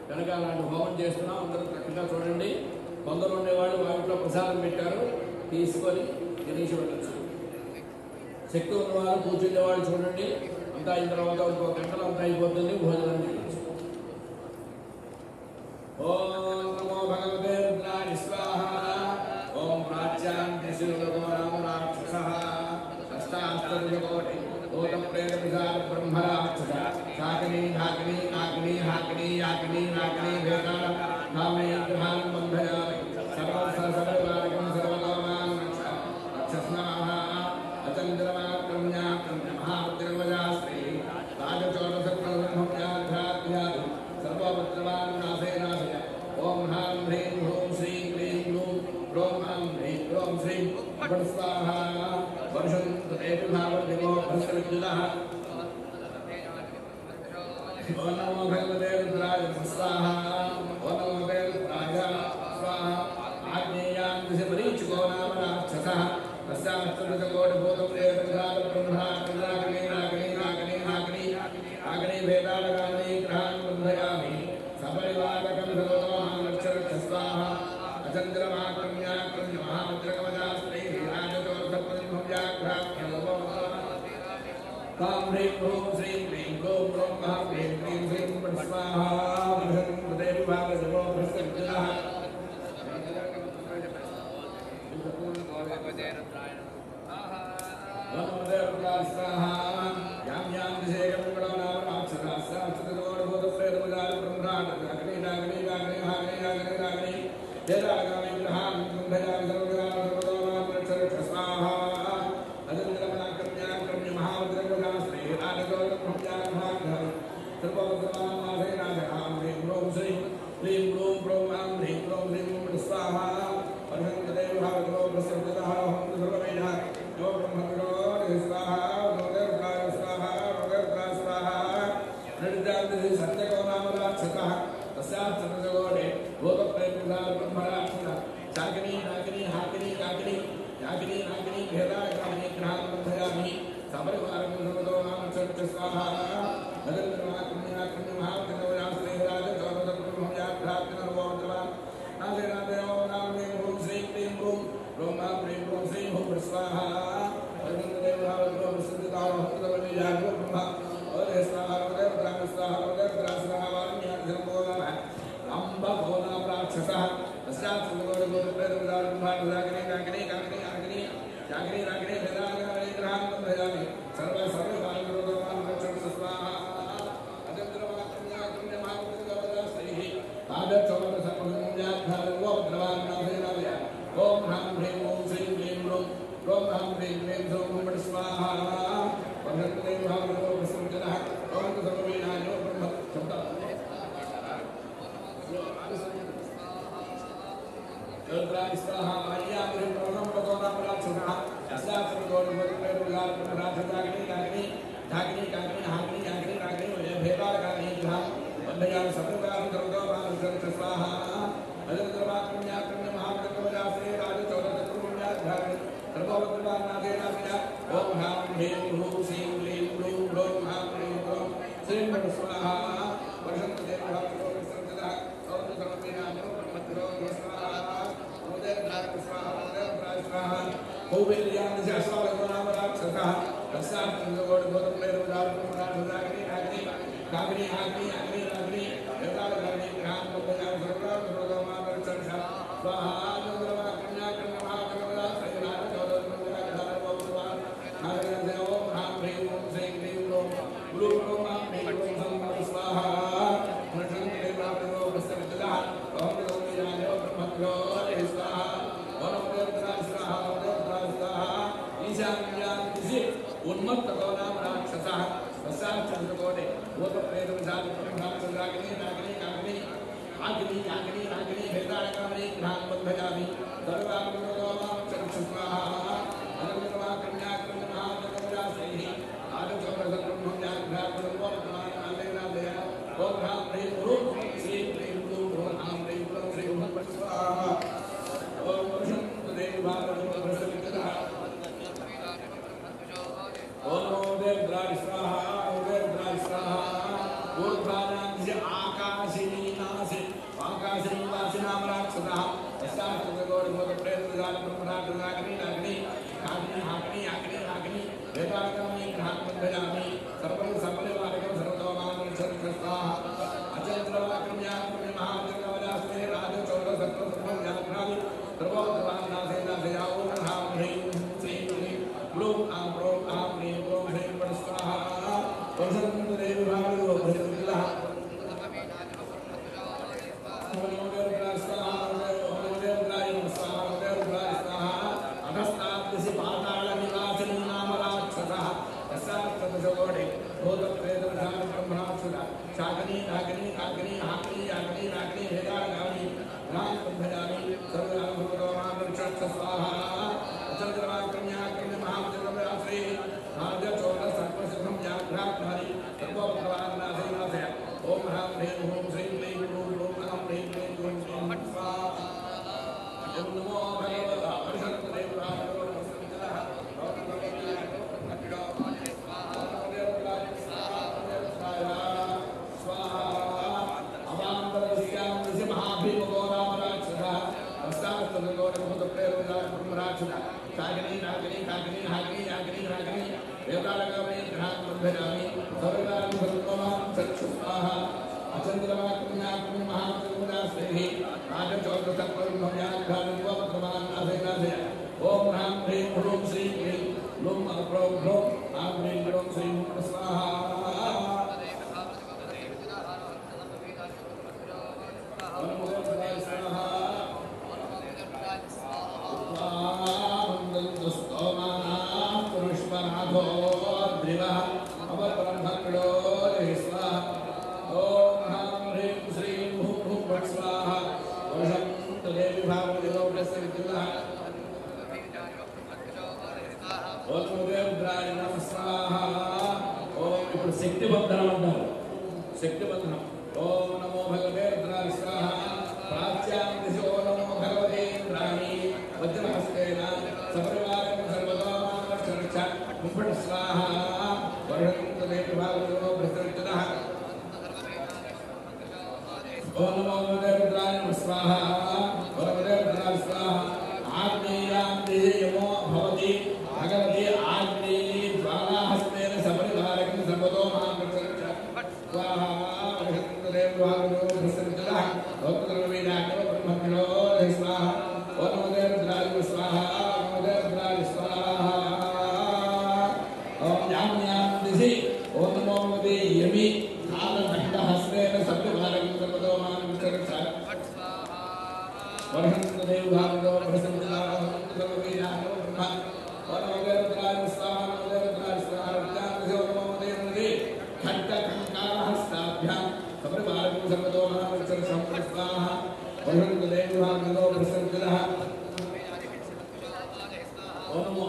కనుక అలాంటి హోమం చేస్తున్నాం, అందరూ చక్కగా చూడండి. కొందరు ఉండేవాళ్ళు వాటిలో ప్రసాదం పెట్టారు, తీసుకొని తినేసి వెళ్ళచ్చు. శక్తి ఉన్నవాళ్ళు కూర్చునేవాళ్ళు చూడండి, అంతా అయిన తర్వాత ఇంకో గంటలో అంతా అయిపోతుంది, భోజనం చేయవచ్చు. ఓం నమో భగవతే రుద్రాయ స్వాహ. ఓం ప్రాచ్యాం త్రిశూలకో రామ రాక్షసః అష్టాస్తరుజకోటి భూతం ప్రేత పిశాచ బ్రహ్మ రాక్షస శాకినీ ఢాకినీ నాకినీ హాకినీ యాకినీ నాకినీ వేదాల నామే గ్రహాన్ బంధయామి సర్వసర్వకారకం సర్వలోమాన్ రక్షస్నాః అచంద్రమాక్రమ్యాక్రమ్య మహాద్రవజాశ్రీ రాజచోరసప్రబ్రహ్మ్యాధ్యాత్మ్యాది సర్వభద్రవాన్ నాశే నాశయ. ఓం హ్రాం హ్రీం హ్రూం శ్రీం క్లీం గ్లూం గ్రోం హ్రాం హ్రీం గ్రోం శ్రీం ఫట్ స్వాహా. వర్షం తదేవి భావదివో భస్రవిద్యుదః. ఓం నమో భగవతే రుద్రాయ స్వాహా. ఓం నమో భగవతే రుద్రాయ స్వాహా. ఆగ్నేయాం దిశపరీచుకో నామ రాక్షసః తస్యాస్తృతకోటిభూతం ప్రేతపిశాచ బ్రహ్మణా నాకినీ నాకినీ నాకినీ నాకినీ నాకినీ వేదాలగామినీ గ్రహాన్ బంధయామి సపరివారకం సర్వతోమాం రక్ష రక్ష స్వాహా. అచంద్రమాక్రమ్యాక్రమ్య మహాద్రకవజాశ్రీ రాజచోరసప్రతిభవ్యాఘ్రాం హ్రీం హ్రూం శ్రీం క్లీం గ్లూం గ్రోం మహాం హ్రీం క్లీం శ్రీం ఫట్ స్వాహా. దేవి భాగవో భ్రష్టవిద్యుదః. యాం యాం దిశేకం నామ రాక్షసాస్తృతకోటిభూతప్రేతపిశాచ బ్రహ్మణా నాకినీ నాకినీ నాకినీ హాకినీ నాకినీ నాకినీ వేదాలగామి గ్రహాన్ బంధయామి సర్వతోమాం రక్ష రక్ష స్వాహా. అజంద్రమాక్రమ్యాక్రమ్య మహాద్రవజాశ్రీ రాజచోరసప్రబ్రహ్మ్యాఘ్రాం సర్వభద్రవాన్ నాశే నాశయ. హ్రీం హ్రూం శ్రీం క్లీం గ్లూం గ్రోం హ్రాం హ్రీం గ్రోం శ్రీం ఫట్ స్వాహా. వర్షం తదేవి భావదివో భస్రవిద్యుదః. ఓం సర్వవేద ఓ బ్రహ్మణో స్వాహా. రుద్రాయ స్వాహా. రుద్రాయ స్వాహా. నృత్యాది సత్యకో నామ రాక్షసః తస్యాస్తృతకోటి భూతప్రేతపిశాచ బ్రహ్మ రాక్షస శాకినీ నాకినీ హాకినీ కాకినీ యాకినీ నాకినీ భేదాలగామినీ గ్రహాన్ బంధయామి సపరివారకం సర్వతోమాం రక్ష రక్ష స్వాహా. అజంద్రమాక్రమ్యాక్రమ్య మహాద్రవజాశ్రీ రాజచోరసప్రతిభవ్యాఘ్రాం సర్వభద్రవాన్ నాశే నాశయ. ఓం నామ హ్రీం హ్రూం శ్రీం క్లీం గ్లూం గ్రోం హ్రాం హ్రీం గ్రోం శ్రీం ఫట్ స్వాహా. ఓం హ్రాం హ్రీం ఓం శ్రీం క్లీం గ్లూం గ్రోం హ్రాం హ్రీం క్లీం శ్రీం ఫట్ స్వాహా. వర్షంతదేవి భావదివో భస్రవిద్యుదః. ఓం సర్వవేదాయ బ్రహ్మ శబ్ద రుద్రాయ స్వాహా. ఆర్యాం హ్రీం ప్రణవం భగవో నామ రాక్షసః అష్టాస్తృతకోటిభూతప్రేతపిశాచ బ్రహ్మణా నాకినీ నాకినీ ఢాకినీ కాకినీ హాకినీ యాకినీ నాకినీ భేదాలగామినీ గ్రహాన్ బంధయామి సర్వతోమాం రక్ష రక్ష స్వాహా. అజంద్రమాక్రమ్యాక్రమ్య మహాద్రవజాశ్రీ రాజచోరసప్రతిభవ్యాఘ్రాం సర్వభద్రవాన్ నాశే నాశయ. ఓం హ్రాం హ్రీం హ్రూం శ్రీం క్లీం గ్లూం గ్రోం హ్రాం హ్రీం గ్రోం శ్రీం ఫట్ స్వాహా. వర్షం తదేవి భావదివో భస్రవిద్యుదః. ఓం సర్వవేద బ్రహ్మణో స్వాహా. రుద్రాయ స్వాహా. రుద్రాయ స్వాహా. కౌబేల్యాం దిశ అశ్వాలకో నామ రాక్షసః తస్యాస్తృతకోటిభూతప్రేతపిశాచ బ్రహ్మణా నాకినీ నాకినీ కాకినీ హాకినీ యాకినీ నాకినీ వేదాలగామినీ గ్రహాన్ బంధయామి సర్వతోమాం రక్ష రక్ష స్వాహా. అజంద్రమాక్రమ్యాక్రమ్య మహాద్రవజాశ్రీ రాజచోరసప్రతిభవ్యాఘ్రాం సర్వభద్రవాన్ నాశే నాశయ. ఓం హ్రాం హ్రీం ఓం శ్రీం క్లీం గ్లూం గ్లూం గ్రోం హ్రాం హ్రీం గ్రోం శ్రీం ఫట్ స్వాహా. వర్షం తదేవి భావదివో భస్రవిద్యుదః. ఓం సర్వవేదాయ బ్రహ్మణో స్వాహా. ఓం రుద్రాయ స్వాహా. రుద్రాయ స్వాహా. ఈశాన్యాం దిశి ఉన్మత్తకో నామ రాక్షసః తస్యాస్తృతకోటి భూతప్రేతపిశాచ బ్రహ్మణా నాకినీ నాకినీ కాకినీ హాకినీ యాకినీ నాకినీ భేదాలగామినీ గ్రహాన్ బంధయామి సర్వభద్రవాన్ రక్ష రక్ష స్వాహా. అజంద్రమాక్రమ్యాక్రమ్య మహాద్రవజాశ్రీ రాజచోరసప్రతిభవ్యాఘ్రాం సర్వభద్రవాన్ నాశే నాశయ. ఓం హ్రాం హ్రీం హ్రూం శ్రీం క్లీం గ్లూం గ్రోం హ్రాం హ్రీం గ్రోం శ్రీం ఫట్ స్వాహా. ఓం వర్షం తదేవి భావదివో భస్రవిద్యుదః. देवदान ब्रह्मराज नागनी नागनी नागनी हाकनी हाकनी हाकनी वेदांगामी ग्रहात्मध्यामी सर्वं सर्वनिवारकं सर्वतोमानं सर्वस्वाहा अचंद्रवाक्रम्याक्रम्य महाजगवदास्ते राजचौर सत्वसर्वं यात्रामि सर्वोत्तरानासेनासयाओ नमः ह्रीं श्रीं क्लीं ग्लूं आं प्रों आं ह्रीं प्रों ह्रीं पट स्वाहा वसन्तदेवभागो भजतिलः शाकनी नागनी नागनी हाकनी यागनी नागनी वेदागामी राम बंधनामी सर्वराम भगवान स्वाहा चंद्रमाक्रम्याक्रम्य महाजगव्याश्री राजा चौर सर्वसिद्धं याग्राधारी सर्वभगवान नाथे नाथे ओम ह्रां ह्रीं ह्रूं श्रीं क्लीं ग्लूं ग्लूं अहं ह्रीं क्लीं ग्लूं ह्रीं स्वाहा ओम नमो भगवते हरिहरदेवाय सागनी नागनी कागनी हागनी यागनी रागनी वेदालगामी ग्रहात्मध्यामी सर्वकालं सर्वतोमां चक्षुस्वाहा अचंद्रमाक्रम्याक्रम्य महाजगवदास्ते राजचौरसत्वं ओम ह्रां ह्रीं ह्रूं श्रीं क्लीं ग्लूं प्रों ग्लूं आं ह्रीं ग्लूं श्रीं स्वाहा శక్తి బంధనం అంటారు శక్తి బంధనం ఓం నమో భగవతే రుద్రాయ స్వాహ ప్రాచ్యాం దిశో నమో భగవతే రుద్రాయ వజ్రహస్తేన సపరివారం సర్వతోమానక్షరక్ష కుంభట స్వాహ వర్షంతదేవ భాగవతో ప్రసరితః ఓం నమో భగవతే రుద్రాయ స్వాహ భగవతే రుద్రాయ స్వాహ ఆగ్నేయాం దిశయమో భవతి భగవతి ఆగ్నేయీ జ్వాలాహస్తేన సపరివారం సర్వతో మహాప్రసరిత स्वाहा वर्षन्तदेव भागवतो प्रसन्नः भक्तर्वेदाग्नो ब्रह्मज्ञो स्वाहा ओम नमो रुद्राय स्वाहा ओम नमो रुद्राय स्वाहा ओम याम्यां दिशि ओम नमो भगवते यमि कालदण्डहस्तेन सप्तभारं सर्वतो मानविचरक्षा वर्षन्तदेव भागवतो प्रसन्नः भक्तर्वेदाग्नो ब्रह्म ओम नमो रुद्राय स्वाहा ओम नमो रुद्राय स्वाहा खट्टकङ्काहस्ताभ्यां सपरिवारं सर्वतो महावत्सरं स्वाहा वर्षन्तदेव भागवतो प्रसन्नः ओम नमो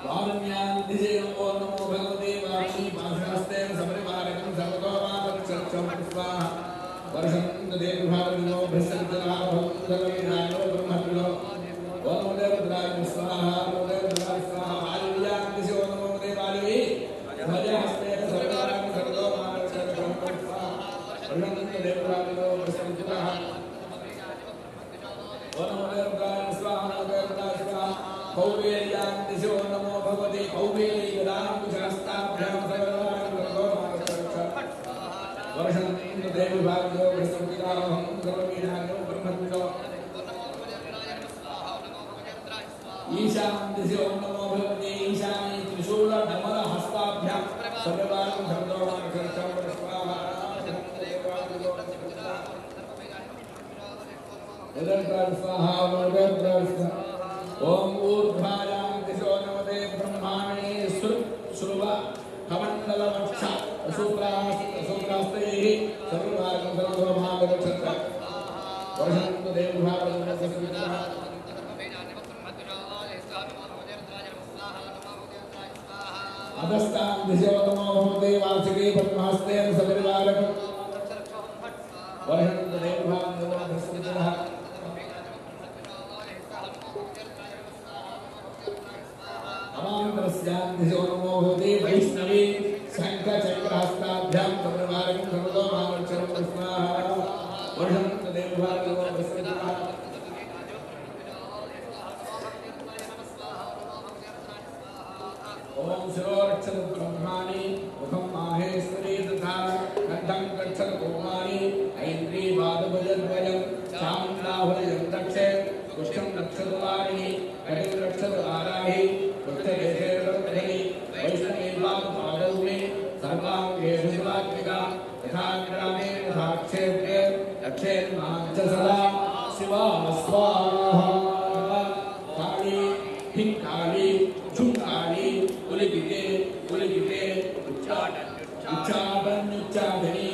वारुण्यां दिशे ओम नमो भगवते वाणी पाशहस्तेन सपरिवारं सर्वतो महावत्सरं स्वाहा वर्षन्तदेव भागवतो प्रसन्नः भक्तर्वेदाग्नो ब्रह्मज्ञो ओम नमो रुद्राय स्वाहा ओम नमो रुद्राय स्वाहा वारुण्यां दिशे ओम नमो भगवते वाणी हस्तेन सर्वं सर्वतो मानवचरं स्वाहा वर्षन्तदेव भागवतो प्रसन्नः ओम नमो रुद्राय स्वाहा ओम नमो रुद्राय स्वाहा कौबेल्यां दिशो नमो भगवते कौबेलीगदां कुशहस्ताभ्यां सर्वं सर्वतो मानवचरं वर्षन्तदेव भागवतो प्रसन्नः अहं सर्ववीराग्नो ब्रह्मज्ञो ईशां दिशो नमो भगवते ईशानी त्रिशूल डमर हस्ताभ्यां सर्वं सर्वतो मानवचरं स्वाहा वेदंत्राय स्वाहा वेदंत्राय स्वाहा ओम ऊर्ध्वायां दिशो नमते ब्रह्माणे श्रुव कमंडल वक्ष सूत्रास्त्रैः सर्वभागं सर्वतो महावत्सरं वर्षन्तदेव भागवतो प्रसन्नः अधस्तां दिशो नमो भगवते वार्षिके पद्महस्तेन सपरिवारं वर्षन्तदेव भागवतो प्रसन्नः अमान्तरस्यां दिशो नमो भगवते वैष्णवी शंख चक्रहस्ताभ्यां सपरिवारं सर्वतो महावत्सरं स्वाहा वर्षन्तदेव भागवतो प्रसन्नः गच्छतु ब्रह्माणि मुखं माहेश्वरी तथा कंठं गच्छतु कुमारी ऐन्द्री पादभुजद्वयं चामुण्डाभुजं रक्षे कुष्ठं रक्षतु वारिणि कटिं रक्षतु आराहि कुष्ठदेशे रक्षति वैष्णवी पादौ मे सर्वाङ्गेषु शिवात्मिका यथा ग्रामे तथा क्षेत्रे रक्षेन्मां च सदा शिवा स्वाहा काली हिंकाली झुंकाली उलिपिते उच्चाटनी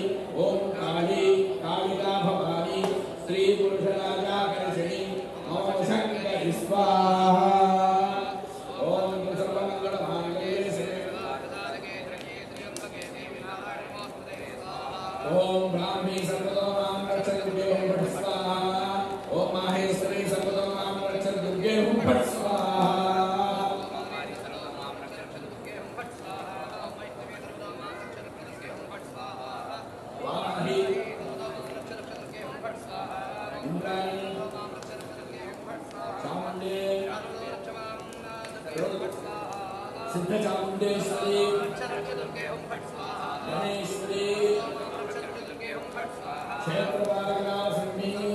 ओम काली कालिका भवानी स्त्री पुरुष राजा कर्षिणी ओम शंकर स्वाहा ओम सर्वमंगल मांगल्ये ओम ब्राह्मी सर्वतो मां रक्षतु दुर्गे ओम फट् स्वाहा ओम माहेश्वरी सर्वतो मां रक्षतु दुर्गे ओम फट् स्वाहा वाही इंद्राणी चामुंडे सिद्ध चामुंडेश्वरी गणेश्वरी क्षेत्रपालका सिंहिनी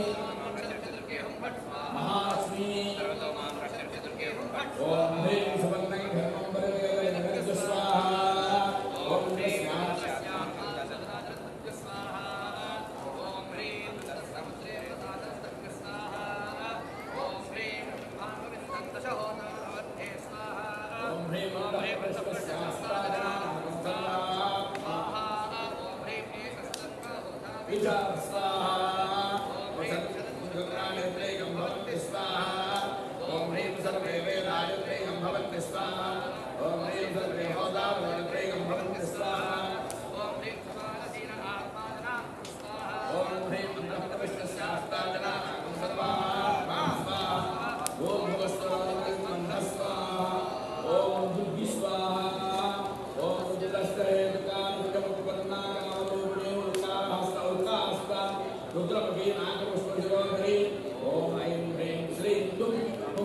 महालक्ष्मी ओम ह्रीं सुवर्णं धर्मं वरदे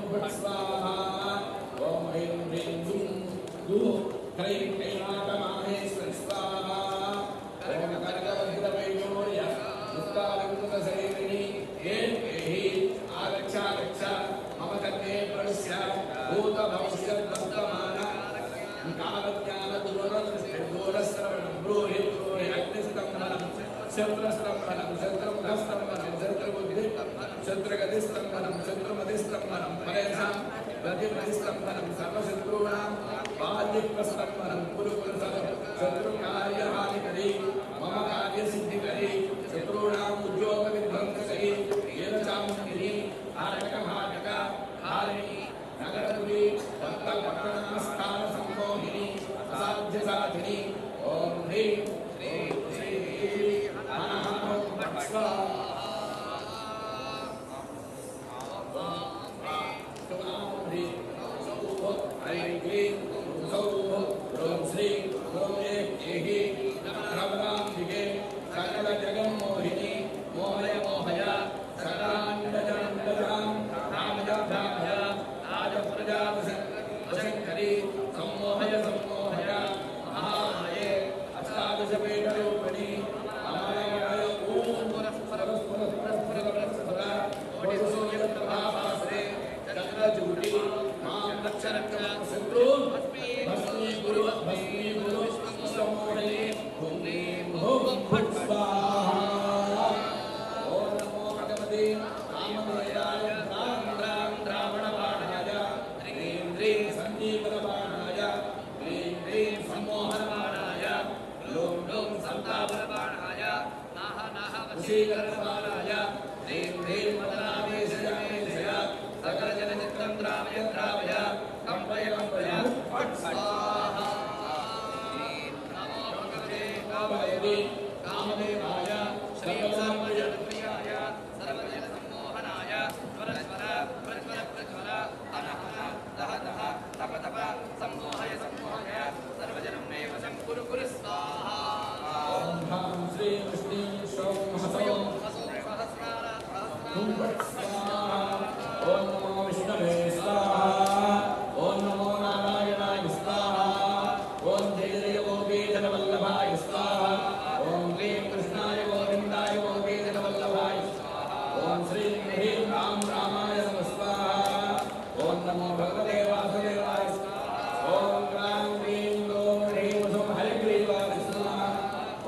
नमः स्वाहा ओम ओम नमो विष्णवे स्वाहा। नमो भगवते वासुदेवाय ओम क्रां क्रीं ग्लौं ह्रीं सुं हरिग्रीवाय स्वाहा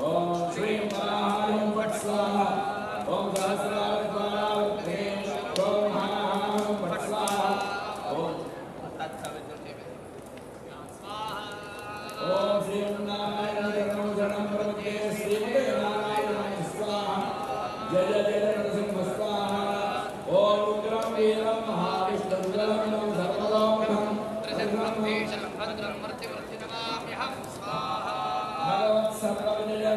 ओम श्रीं वराहाय फट् स्वाहा ओम सहस्रावताराय ओम हाहाय फट् स्वाहा ओम ओम श्री नारायण शरणं प्रपद्ये श्रीमते नारायणाय स्वाहा जय जय जय नरसिंह स्वाहा ओम रुद्रं वीरं महाविष्णुं जलमिदं सर्वलोकं त्रिशूलं भीषणं भद्रं मर्त्यमर्त्यनमाम्यहं स्वाहा भगवत् सर्वविजय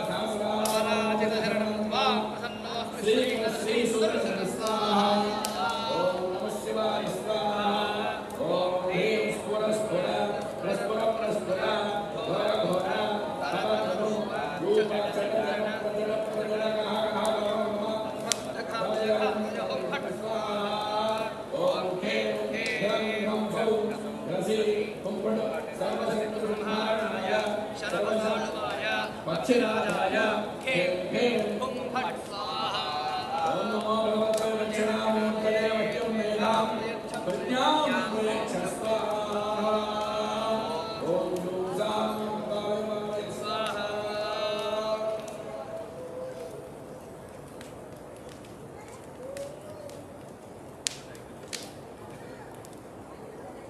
सहस्राजितशरणं त्वां प्रसन्नोऽस्मि श्री सुदर्शन स्वाहा ओम नमः शिवाय स्वाहा ओम ह्रीं स्फुर स्फुर प्रस्फुर प्रस्फुर घोर घोर तपतनु रूप चरण प्रजल प्रजल कहा ओम खे हम भौ रसि कुंभड़ सर्वशत्रुसंहारणाय सर्वशालवाय पक्षिराजाय खे खे कुंभट स्वाहा ओम नमो भगवते दक्षिणामूर्तये वच्यं वेदां प्रज्ञां प्रयच्छ स्वाहा ओम दूसां पावय स्वाहा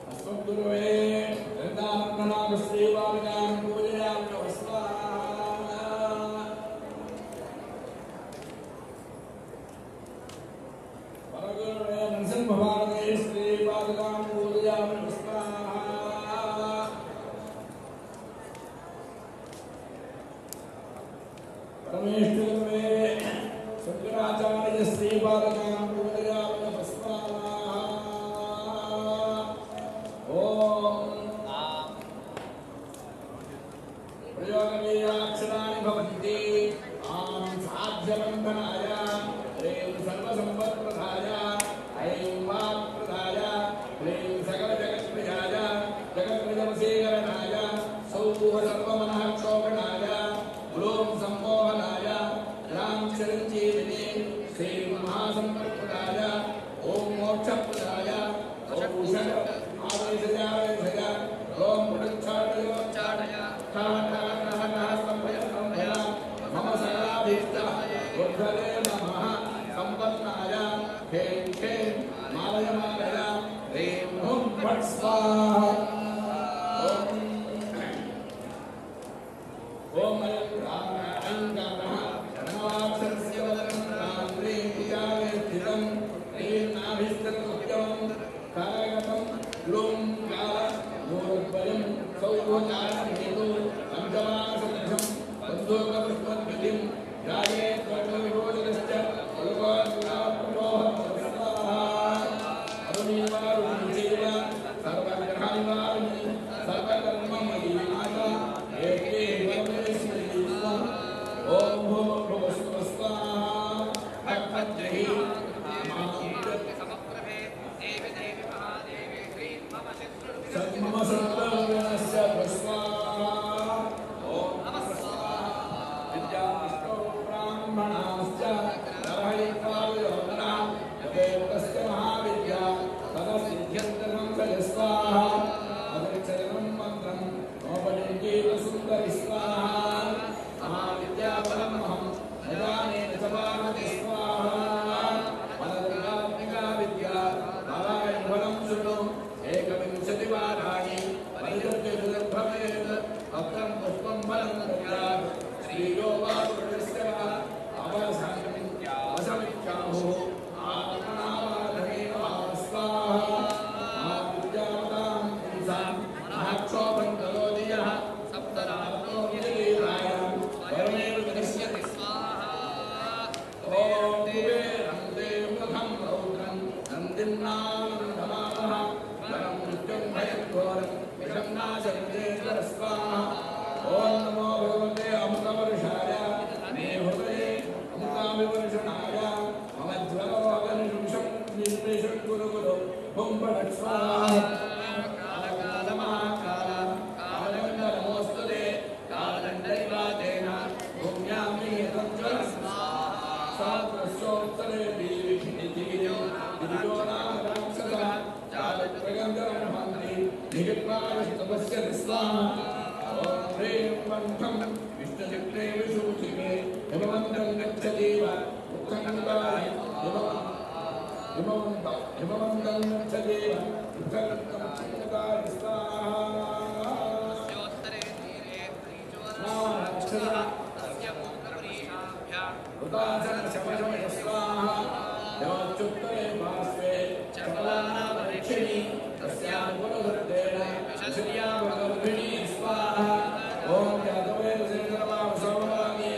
अस्मद्गुरवे वृन्दावननाथ श्रीवादिकां पूजयामि स्वाहा परगुरवे नरसिंहभगवाने श्रीवादिकां पूजयामि स्वाहा परमेष्ठिगुरवे शंकराचार्य श्रीवादिकां पूजयामि स्वाहा ओम प्रयोगवीराक्षराणि भवन्ति आं साध्यवन्दनाय ह्रीं सर्वसम्पत्प्रदाय ऐं वाक्प्रदाय ह्रीं सकलजगत्प्रियाय जगत्प्रियवशीकरणाय सौः सर्वमनःक्षोभणाय ग्लूं सम्मोहनाय रां चिरञ्जीविनी श्रीं महासम्पत्प्रदाय ॐ मोक्षप्रदाय ॐ आवेशयावेशय ॐ पुरुच्छाटय मम सकलाभीष्टः बुद्धवे नमः सम्पन्नाय खें खें मालय मालय ह्रीं हुं फट् स्वाहा ओम अयं रामः नमवाक्षरस्य वदनं राम्रीं विचारे स्थितं ह्रीं नाभिस्तुत्यं कारगतं ग्लूं काल मूलद्वयं सौभोचारं हेतु पञ्चमासदृशं बन्धुकपुष्पद्विधिं जाये त्वग्विभूषणश्च उल्कोल्लाप्रोहस्वाहा अरुणीवारुणीचैव सर्वग्रहनिवारिणी सर्वकर्ममयी माता एके परमेश्वरी ओम भूर्भुवस्सुवः स्वाहा फट् फट् जहि मम सर्वविघ्नस्य स्वाहा ओम नमः स्वाहा विद्यास्तौ ब्राह्मणाश्च नरहरिकालयोगना यदेवतस्य महाविद्या तदसिद्ध्यन्तरं च स्वाहा अदक्षरं मन्त्रं नोपनिर्गीतसुन्दरि स्वाहा महाविद्याफलमहं न जाने न च पार्वती स्वाहा मनदुर्गात्मिका विद्या नारायणफलं शृणु एकविंशतिवाराणि परिदर्शयद्भवेत् भक्तं पुष्पं फलं दद्यात् श्रीयो वा पुरुषस्य वा अवसमित्याहुः आत्मनावाधनेन स्वाहा महाविद्यावतां पुंसां महाक्षोभं करोति यः सप्तरात्रो विजयीराय परमेव दृश्यति स्वाहा ॐ कुबेरं देवमुखं रौद्रं नन्दिन्नानन्दमानः वरं मृत्युं भयघोरं विषं नाशयेश्वर स्वाहा ॐ नमो भगवते अमृतवर्षाय मे हृदये अमृताभिवर्षणाय मम ज्वरोगनिरुषं निर्विषं कुरु कुरु हुं फट् स्वाहा कालकालमहाकाल कालदण्डनमोऽस्तु ते कालदण्डनिवातेन भूम्यां निहितं ज्वर स्वाहा सहस्रोत्तरे विधियो नाम निगत्वास्तवस्य स्वाहा ओम ह्रीं वन्तं विष्णुचित्रे विशूचिके हिमवन्तं गच्छदेव उत्तङ्गाय हिमवन्तं गच्छदेव उत्तङ्गं चित्तकाय स्वाहा योत्तरे तीरे तस्य मूलवृषाभ्यां उदासन शमशमय स्वाहा योच्युत्तरे पार्श्वे चपलानामरिक्षिणी तस्यां गुणवृत्तेन विशस्यावगर्भिणी स्वाहा ॐ जातवेद सेनवां सर्वाणि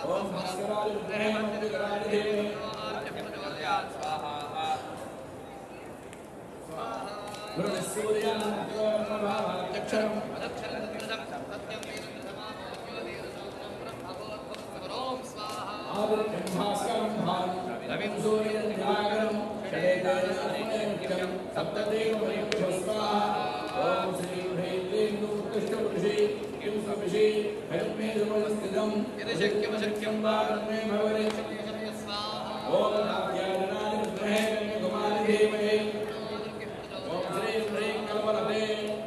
ॐ भास्कराय विद्महे मन्दिराय धीमहि सूर्यान्तर्भावाध्यक्षरम् आदित्यं भास्करं भानुं रविं सूर्यं जागरं षडेतेन सप्तदेवमयं स्वाहा ॐ श्रीं ह्रीं क्लीं दूं कृष्णपुरुषे किं स्वपिषे हरिमे समवस्थितं यदशक्यमशक्यं वा मे भवरे ॐ नाट्याजनाय विद्महे कन्याकुमारी धीमहि ॐ श्रीं ह्रीं कल्पलते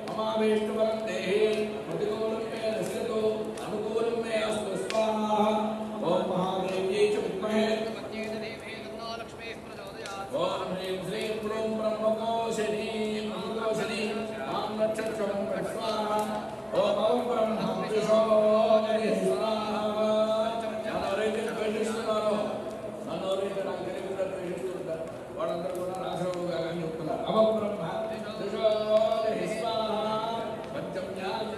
ममाभीष्टवरं देहि प्रतिकूलं मे नश्यतु अनुकूलं मे अस्तु स्वाहा ॐ महादेव्यै च विद्महे ॐ ह्रीं श्रीं क्लूं ब्रह्मकोशनी मां रक्षक्षं स्वाहा ॐ ब्रह्मविशोदरि स्वाहा నన్నోరైతే నాకు తెలియకుండా ప్రవేశిస్తుంటారు వాళ్ళందరూ కూడా నాశనముగా అని చెప్తున్నారు అమబ్రహ్మ విశోదరి స్వాహా పంచమ్యాచ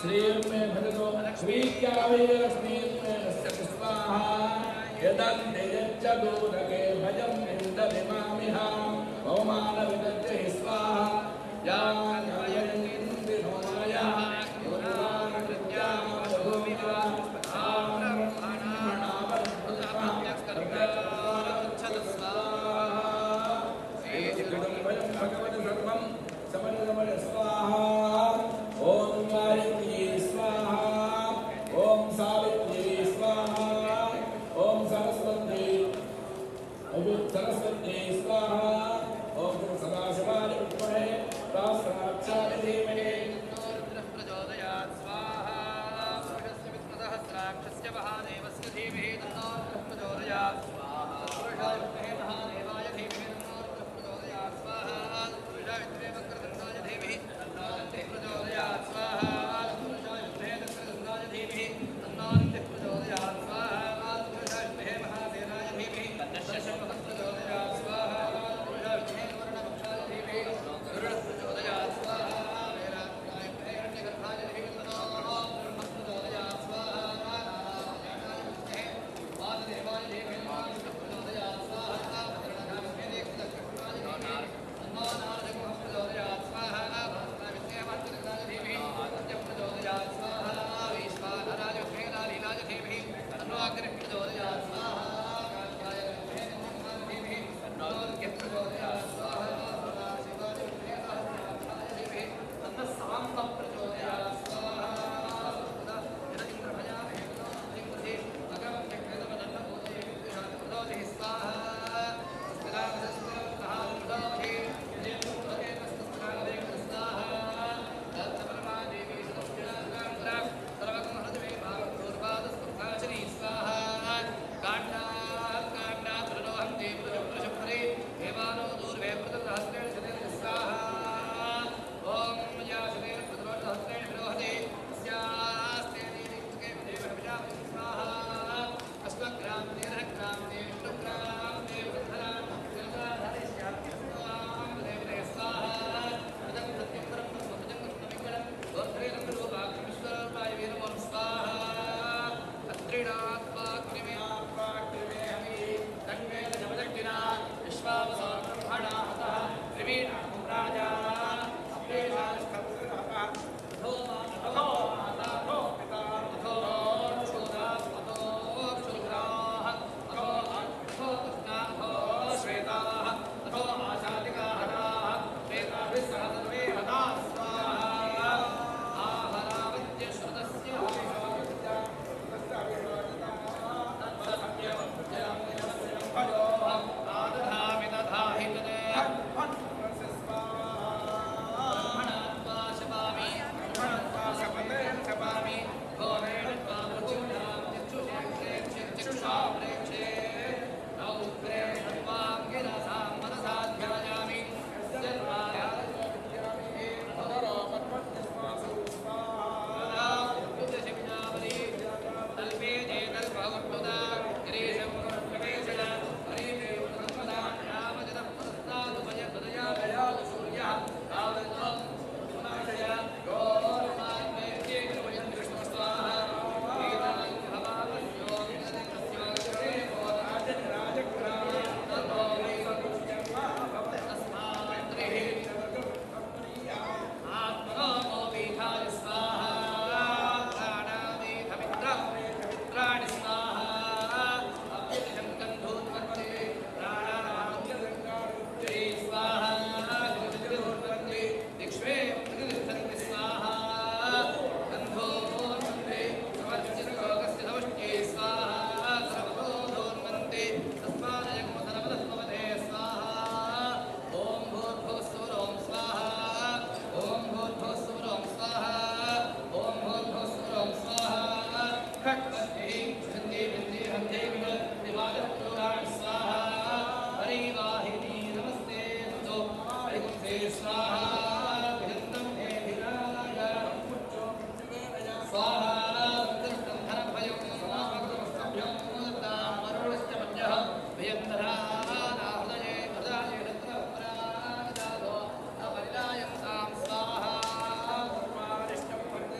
श्रीर्मे भजतो श्रीक्यावेरस्मीर्मे स्वाहा यदन्ते यच्चदूरके भजं निन्दलिमामिहां पवमानविदज्जहि स्वाहा यान्ययन्दिनोमया पुराणकृत्यामभूमिका सरस्वती स्वाहा ओम सदाशिवाय विद्महे सहस्राक्षाय धीमहि प्रचोदयात् स्वाहा सूर्यस्य विद्मसहस्राक्षस्य महादेवस्य धीमहि तन्नो प्रचोदयात् स्वाहा पुरुषाय विद्महे महादेवाय धीमहि तन्नो प्रचोदयात् स्वाहा पुरुषाय विद्महे वक्रतुण्डाय धीमहि तन्नो प्रचोदयात् स्वाहा पुरुषाय विद्महे वक्रतुण्डाय धीमहि तन्नो प्रचोदयात् स्वाहा पुरुषाय विद्महे महादेवाय धीमहि तन्नो प्रचोदयात् स्वाहा पुरुषाय विद्महे वर्णवक्षाय धीमहि तन्नो प्रचोदयात् स्वाहा वेदान्ताय विद्महे हिरण्यगर्भाय धीमहि तन्नो प्रचोदयात् स्वाहा वासुदेवाय धीमहि तन्नो प्रचोदयात् स्वाहा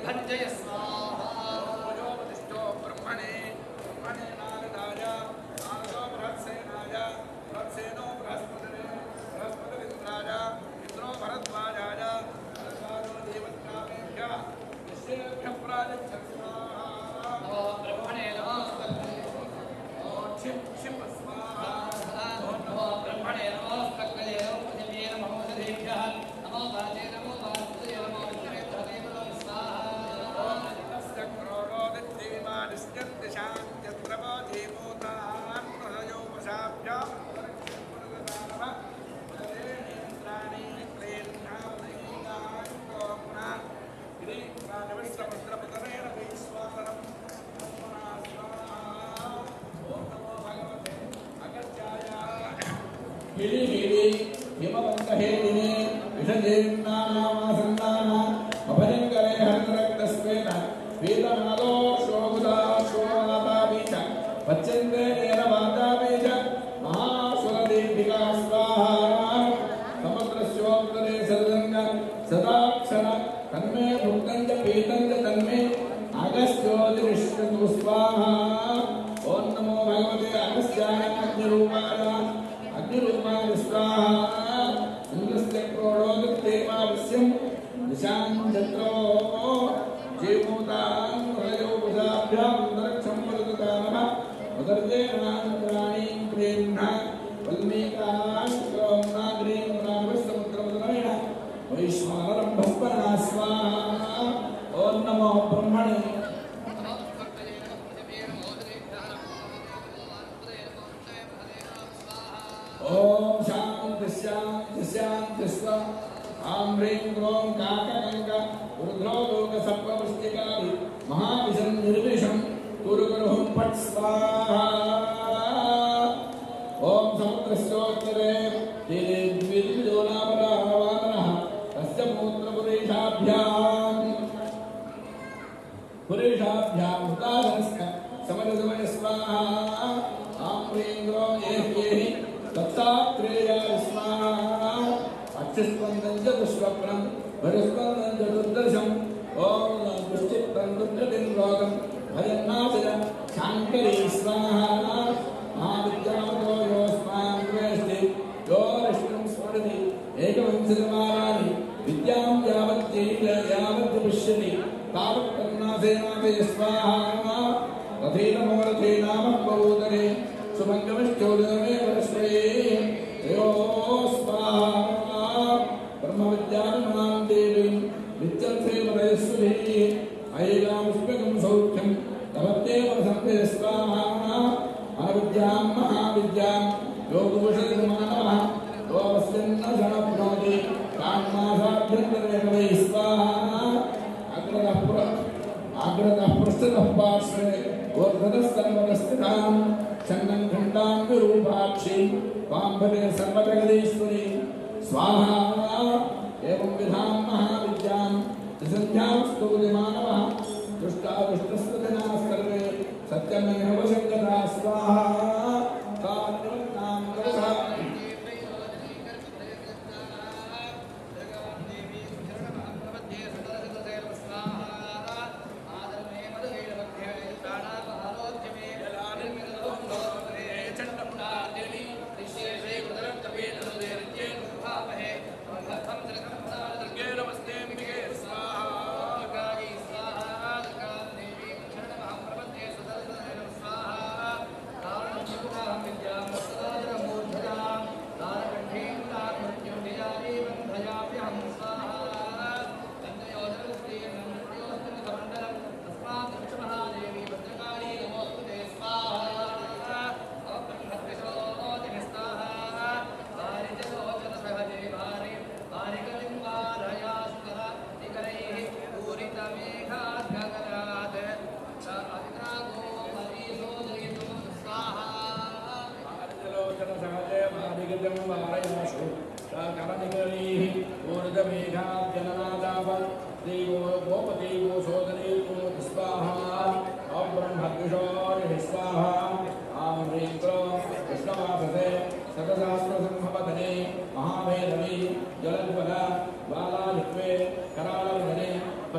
भञ्जय स्वाहा प्रतिष्ठो ब्रह्मणे ब्रह्मणे नारदाय नारदो बृहत्सेनाय बृहत्सेनो बृहस्पतिरे बृहस्पतिरिन्द्राय इन्द्रो भरद्वाजाय भरद्वाजो देवत्रामेभ्यः निश्चयेभ्यः प्राजच्छत् स्वाहा नमो ब्रह्मणे नमोस्तुते क्षिप क्षिप स्वाहा नमो ब्रह्मणे नमोस्तुते नमो पृथिव्यै नमो औषधेभ्यः नमो वाचे नमो वासुदेवाय नमो विष्णुदेव स्वाहा तस्य क्रोडो दिद्धिमानिष्यन्ति शान्त्यत्रवो धीमूतान् प्रहयोपशाभ्याम् उदरेणेन्द्राणि प्रेरणामृतान् गोपुना गिरिराजविश्वभद्रपतनेन वैश्वानरम् आत्मना स्वाहा ॐ नमो भगवते अगस्त्याय हिली हिली हिमवन्तहेदिने विषजेन्नानामासन्नाना अभजङ्करे हरितरक्तस्वेन पीतमालो शोभुदा शोभाताबीज पच्यन्ते नेरवाताबीज महासुरदीपिका स्वाहा समुद्रस्योत्तरे सदङ्ग सदाक्षर तन्मे भुक्तं च पीतं च तन्मे अगस्त्योतिष्ठतु स्वाहा ॐ नमो भगवते अगस्त्याय अग्निरूपाय अग्निरूपाय स्वाहा इन्द्रस्य क्रोडोदत्तेवावस्यं दिशाञ्चत्रो जीवूतां हृदयोपशाभ्यां दरक्षं वरदतानः उदर्जेनान्द्राणीं प्रेम्णा वल्मीकान् नागरीं रामसमुद्रमदनेन वैश्वानरं भस्मना स्वाहा ॐ नमो ब्रह्मणे ओम शांति शांति शांति स्वाहा आम ह्रीं क्रों काकगंगा रुद्रो लोक सर्ववृष्टिकारी महाविषं निर्विषं कुरुगुरुहुं फट् स्वाहा ओम समुद्रस्योत्तरे तीरे द्विद्विजोनामरावानः तस्य पुरेशाभ्यां हुताधनस्य समरसमय स्वाहा आम ह्रीं क्रों एहि दत्तात्रेयाय स्वाहा अक्षस्पन्दं च दुष्स्वप्नं भरस्पन्दं च दुर्दर्शं ॐ दुश्चित्तं दुर्गतिं रोगं भजन्नाशय शाङ्करी स्वाहा महाविद्यावतो योऽस्मान् द्वेष्टि यो विष्णुं स्मरति एकविंशतिवाराणि विद्यां यावत् पश्यति तावत् तन्नासेनासे स्वाहा रथेन मोरथे नाम बहुतरे सुमङ्गलश्चोदमे परस्मये यो स्वाहा ब्रह्मविद्यामां देवीं नित्यन्ते वरयस्वभिः अयैकामुष्मिकं सौख्यं तवत्येव संते स्वाहा अनविद्यां महाविद्यां योगभूषितमानवः यो वस्यन्न शणप्नोति कान्मासाभ्यन्तरे वै स्वाहा अग्रतः पृष्ठतः पार्श्वे ऊर्ध्वतस्तन्वतस्थितां चन्दं घण्टां विरूपाक्षी वाम्भते सर्वजगदीश्वरी स्वाहा एवं विधां महाविद्यां त्रिसन्ध्यां स्तुतिमानवः दुष्टादुष्टस्वजनाः सर्वे सत्यमेव वशङ्कता स्वाहा कान्यवन्तां कवसा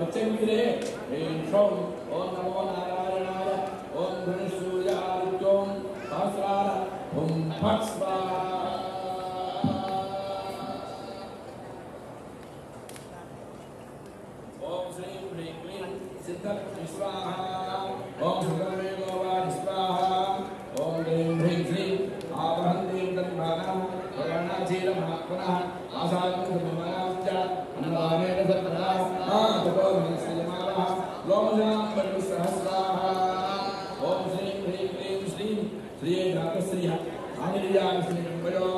प्रत्यंगिरे ह्रीं ओम नमो नारायणाय ओम गणेशसूर्यादित्यों सहस्रार हुं फट् स्वाहा ओम श्रीं ह्रीं क्लीं सिद्धलक्ष्मी स्वाहा ओम सुगमे गोवाणि स्वाहा ओम ह्रीं ह्रीं श्रीं आवहन्तीं तन्माना वर्णाचीरमः पुनः आसादन्तमनाश्च अन्नदानेन सर्वदा ततो मनस्यजमानः लोमजां वरुणसहस्राः ओम श्रीं ह्रीं क्लीं श्रीं श्रिये जातश्रियः आनिर्यां श्रीम्भयो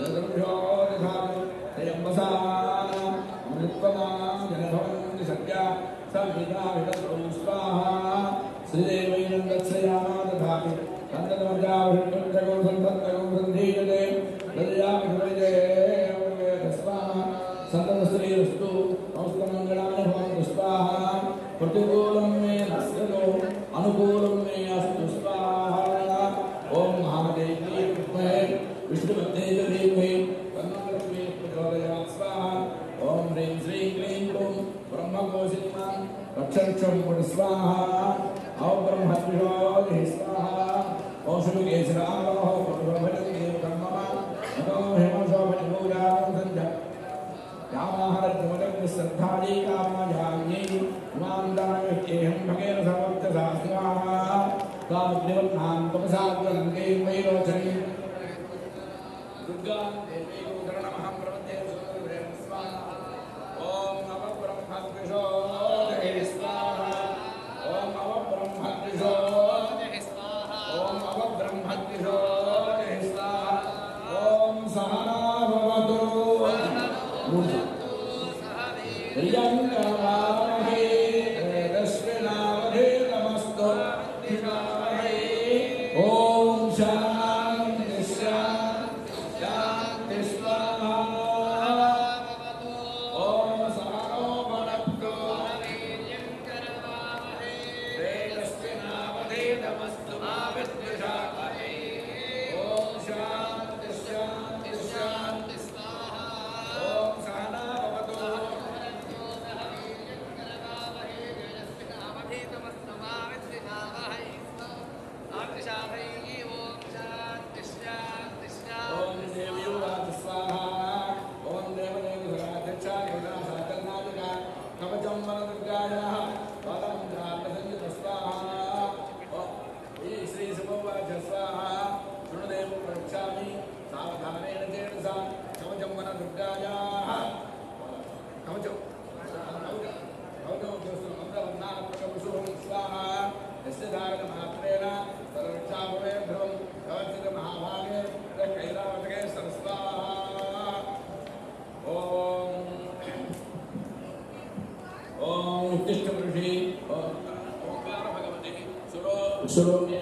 यदर्भ्यो दधातु त्र्यम्बसान् अमृत्वमां जनभवन्ति सत्या संहिता विदत्तं स्वाहा श्रीदेवैनं दत्सयामा दधाति तन्नमर्यावृत्तं जगो सन्तगो सन्धीयते ददयामि हृदये स्वाहा सन्ततश्रीरस्तु नमस्तमङ्गलानि भवन्तु स्वाहा प्रतिकूलं मे नश्यतो अनुकूलं मे अस्तु स्वाहा ओम महादेवी विद्महे विष्णुपत्नी धीमहि तन्नो लक्ष्मी प्रचोदयात् स्वाहा ओम ह्रीं श्रीं क्लीं ग्लूं ब्रह्मकोशिनीमां रक्षरक्षं पुट स्वाहा औ ब्रह्मद्विषोदिः स्वाहा ओम शुभकेशरामोः पुरुषभजन्ते ब्रह्ममा नमो हेमशोभनिपूजां सञ्ज यामाहरज्ञमदग्निश्रद्धायै कामायायै इमां दानवेह्येहं भगेन सर्वज्ञसा स्वाहा कामग्निवत्नां तपसाग्रलङ्के वैरोचनी दुर्गा देवी शरणमहं प्रपद्ये सुरेण स्वाहा ॐ अवब्रह्मद्विषोदये स्वाहा ॐ अवब्रह्मद्विषोदये स्वाहा ॐ अवब्रह्मद्विषोदये स्वाहा ॐ सहना भवतु प्रियङ्करवामहे रश्मिनावधेतमस्तु ॐ शान्ति शान्ति शान्ति स्वाहा ॐ सहनो भुनक्तु रश्मिनावधेतमस्तु मा विद्विषावहै ॐ शान्ति शान्ति शान्ति स्वाहा ॐ सहना भवतु ओम देवयोगात् स्वाहा ओम देवदेवराध्यक्षाय साकलनादिका कवचं वरदुर्गायाः पदं जातसंयुत स्वाहा श्री सुभवाच स्वाहा शृणुदेव प्रवक्ष्यामि सावधानेन चेतसा कवचं वरदुर्गायाः कवचं स्वाहा यस्य धारणमात्रेण सर्वरक्षा भवेत् ध्रुवं कवचितमहाभागे कैलावतके सरस्वाहा ॐ उत्तिष्ठपुरुषे ओंकार भगवते सुरो मे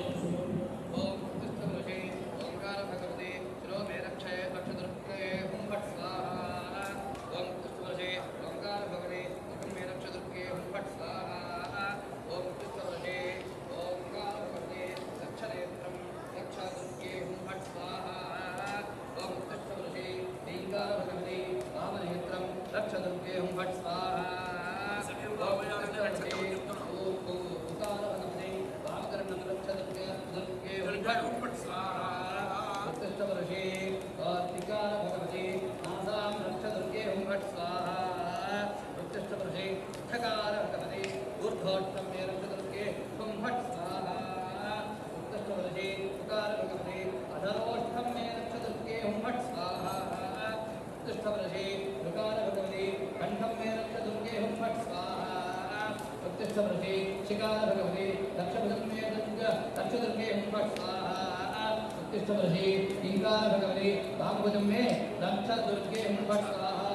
शिकार भगवती दक्षिणे दक्षिणे उत्तिष्ठवर्षे ईकार भगवती भागवतं मे दक्ष दुर्गे फट् स्वाहा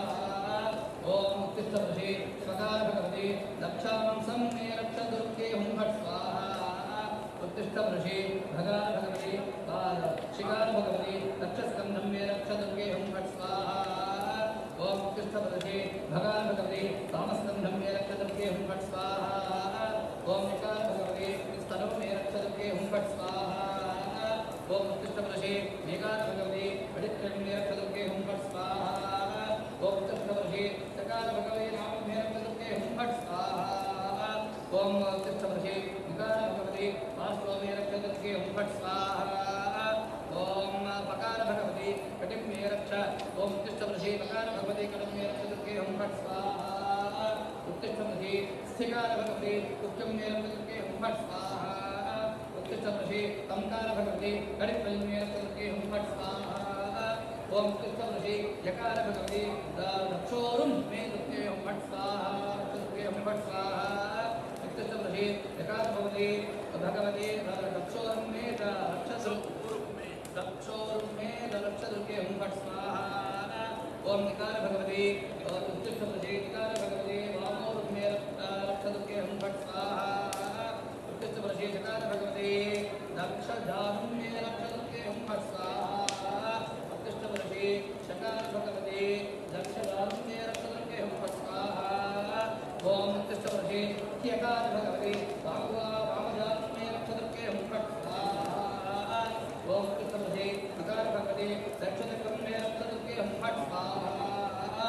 ओम उत्तिष्ठवर्षे सकार भगवती दक्षांसं मे रक्ष दुर्गे फट् स्वाहा उत्तिष्ठवर्षे भगार भगवती शिकार भगवती दक्षस्कन्धं मे रक्ष दुर्गे फट् स्वाहा ओम उत्तिष्ठवर्षे भगार भगवती कामस्कन्धं मे रक्ष दुर्गे फट् स्वाहा ओम शिकार भगवती स्तनौ मे रक्ष दुर्गे फट् स्वाहा ओम उत्तिष्ठवर्षे मेघार भगवती अडित्रं मे रक्ष दुर्गे फट् स्वाहा ओम उत्तिष्ठवर्षे सकार भगवती नाम मे रक्ष दुर्गे फट् स्वाहा ओम तिष्ठमसि विकार भगवती वास्तवमे रक्षदर्गे हुं फट् स्वाहा ओम पकार भगवती कटिं मे रक्ष ओम तिष्ठमसि पकार भगवती कटिं मे रक्षदर्गे हुं फट् स्वाहा उत्तिष्ठमसि स्थिकार भगवती उत्तिं मे रक्षदर्गे हुं फट् स्वाहा उत्तिष्ठमसि तंकार भगवती कटिं मे रक्षदर्गे हुं फट् स्वाहा ओम तिष्ठमसि यकार भगवती रक्षोरुं मे रक्षदर्गे हुं फट् स्वाहा रक्षदर्गे हुं फट् स्वाहा उत्तिष्ठमसि यकार भगवती भगवती रक्षोरुं मे रक्षदुर्गे हुं फट् स्वाहा ओम निकार भगवती उत्तिष्ठमसि निकार भगवती वामोरुं मे रक्षदुर्गे हुं फट् स्वाहा उत्तिष्ठमसि निकार भगवती दक्षजानुं मे रक्षदुर्गे हुं फट् स्वाहा उत्तिष्ठमसि शकार भगवती दक्षजानुं मे रक्षदुर्गे हुं फट् स्वाहा ओम उत्तिष्ठमसि यकार भगवती वामजानुं मे रक्षदुर्गे हुं फट् स्वाहा ओम उत्तिष्ठमसि नकार भगवती दक्षिणकं मे रक्षदुर्गे हुं फट् स्वाहा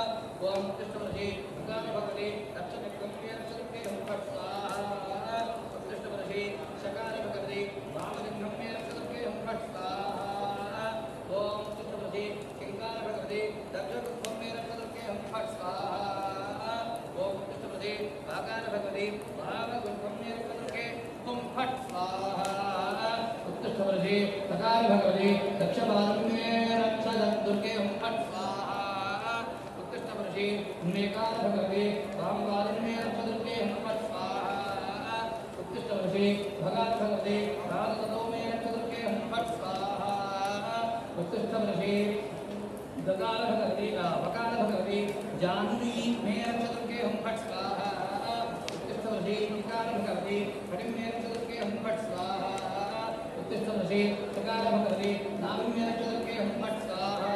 ओम उत्तिष्ठमसि नकार भगवती दक्षिणकं मे रक्षदुर्गे हुं फट् स्वाहा उत्तिष्ठमसि शकार भगवती वामलिंगं मे रक्षदुर्गे हुं फट् स्वाहा ओम उत्तिष्ठमसि किंकार भगवती दक्षिणकं मे रक्षदुर्गे हुं फट् स्वाहा ओम उत्तिष्ठमसि भागार भगवती भागगुरुं मे रक्षदुर्गे हुं फट् स्वाहा उत्तिष्ठमसि सकार भगवती दक्षभागं मे रक्षदुर्गे हुं फट् स्वाहा उत्तिष्ठमसि नेकार भगवती वामभागं मे रक्षदुर्गे हुं फट् स्वाहा उत्तिष्ठमसि भगार भगवती भागगतो मे रक्षदुर्गे हुं फट् स्वाहा उत्तिष्ठमसि दकार भगवती वकार भगवती जाह्नवी मे रक्षदुर्गे हुं फट् स्वाहा उत्तिष्ठमसि निकार भगवती कटिं मे रक्षदुर्गे हुं फट् स्वाहा उत्तिष्ठमसि सकार भगवती नाभिं मे रक्षदुर्गे हुं फट् स्वाहा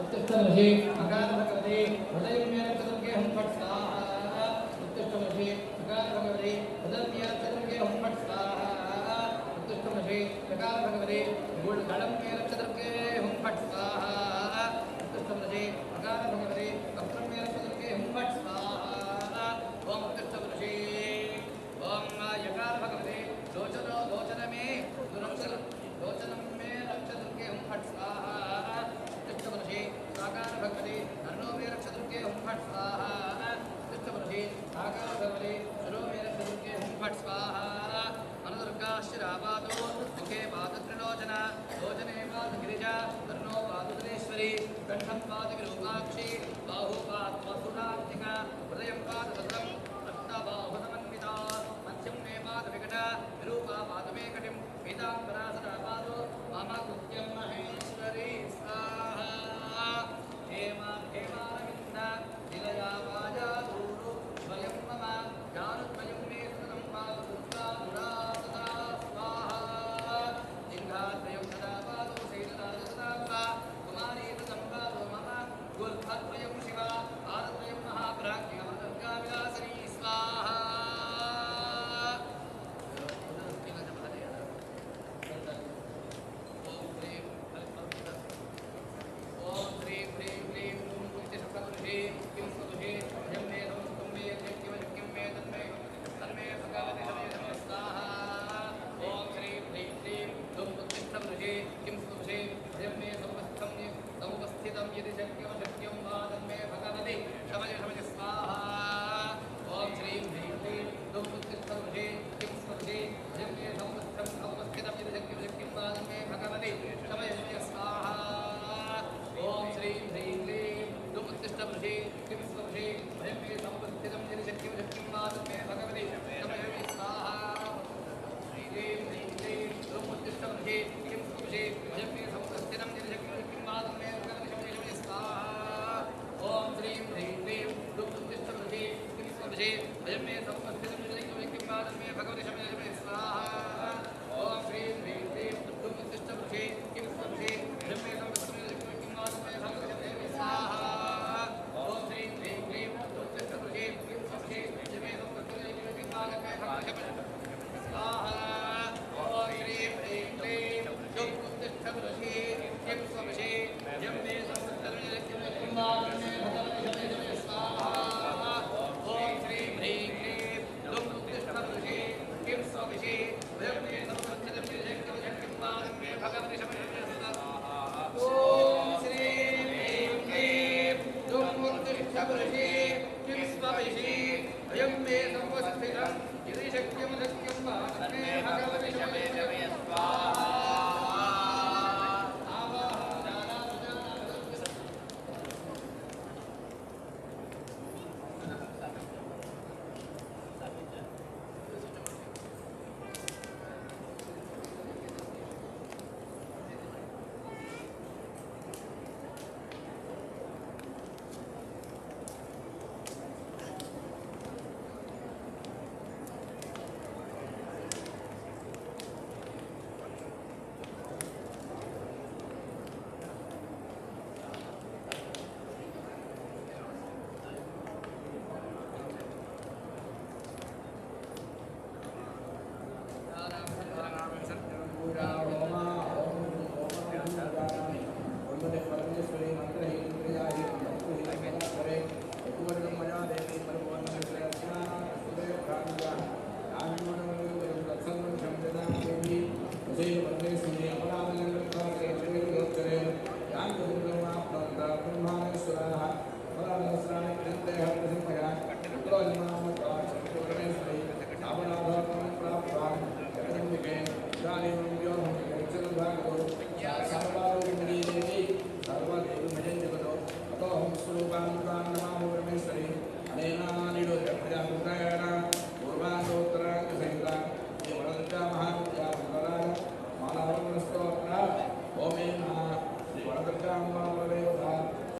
उत्तिष्ठमसि मकार भगवती हृदयं मे रक्षदुर्गे हुं फट् स्वाहा उत्तिष्ठमसि सकार भगवती हृदयं मे रक्षदुर्गे हुं फट् स्वाहा उत्तिष्ठमसि सकार भगवती गूढगलं मे रक्षदुर्गे हुं फट् स्वाहा उत्तिष्ठमसि मकार भगवती वक्त्रं मे रक्षदुर्गे हुं फट् स्वाहा ओम उत्तिष्ठमसि ओम यकार भगवती लोचन मे लोचनं मे रक्षदुर्गे हुं फट् स्वाहा उत्तिष्ठमसि साकार भगवती कर्णो मे रक्षदुर्गे हुं फट् स्वाहा उत्तिष्ठमसि साकार भगवती शिरो मे रक्षदुर्गे हुं फट् स्वाहा मनदुर्गाश्चिरापादो मुखे पादत्रिलोचना लोचने पादगिरिजा कर्णो पादुधरेश्वरी कंठं पादविरूपाक्षी बाहु पादवसुधात्मिका हृदयं पादसत्रं रक्तबाहुसमन्विता मध्यं मे पादविकटा विरूपा पादमे कटिं पीताम्बरा सदा पादो मम कृत्यं महेश्वरी स्वाहा हेमारविन्द निलया वाजा दूरु स्वयं मम ज्ञानद्वयं मे सततं पादपुत्रा मुरा सदा स्वाहा लिङ्गाद्वयं सदा पादो शैलदा सदा वा कुमारी सतं पादो मम गुल्फद्वयं शिवा पादद्वयं महाप्राज्ञमदर्गाविलासिनी स्वाहा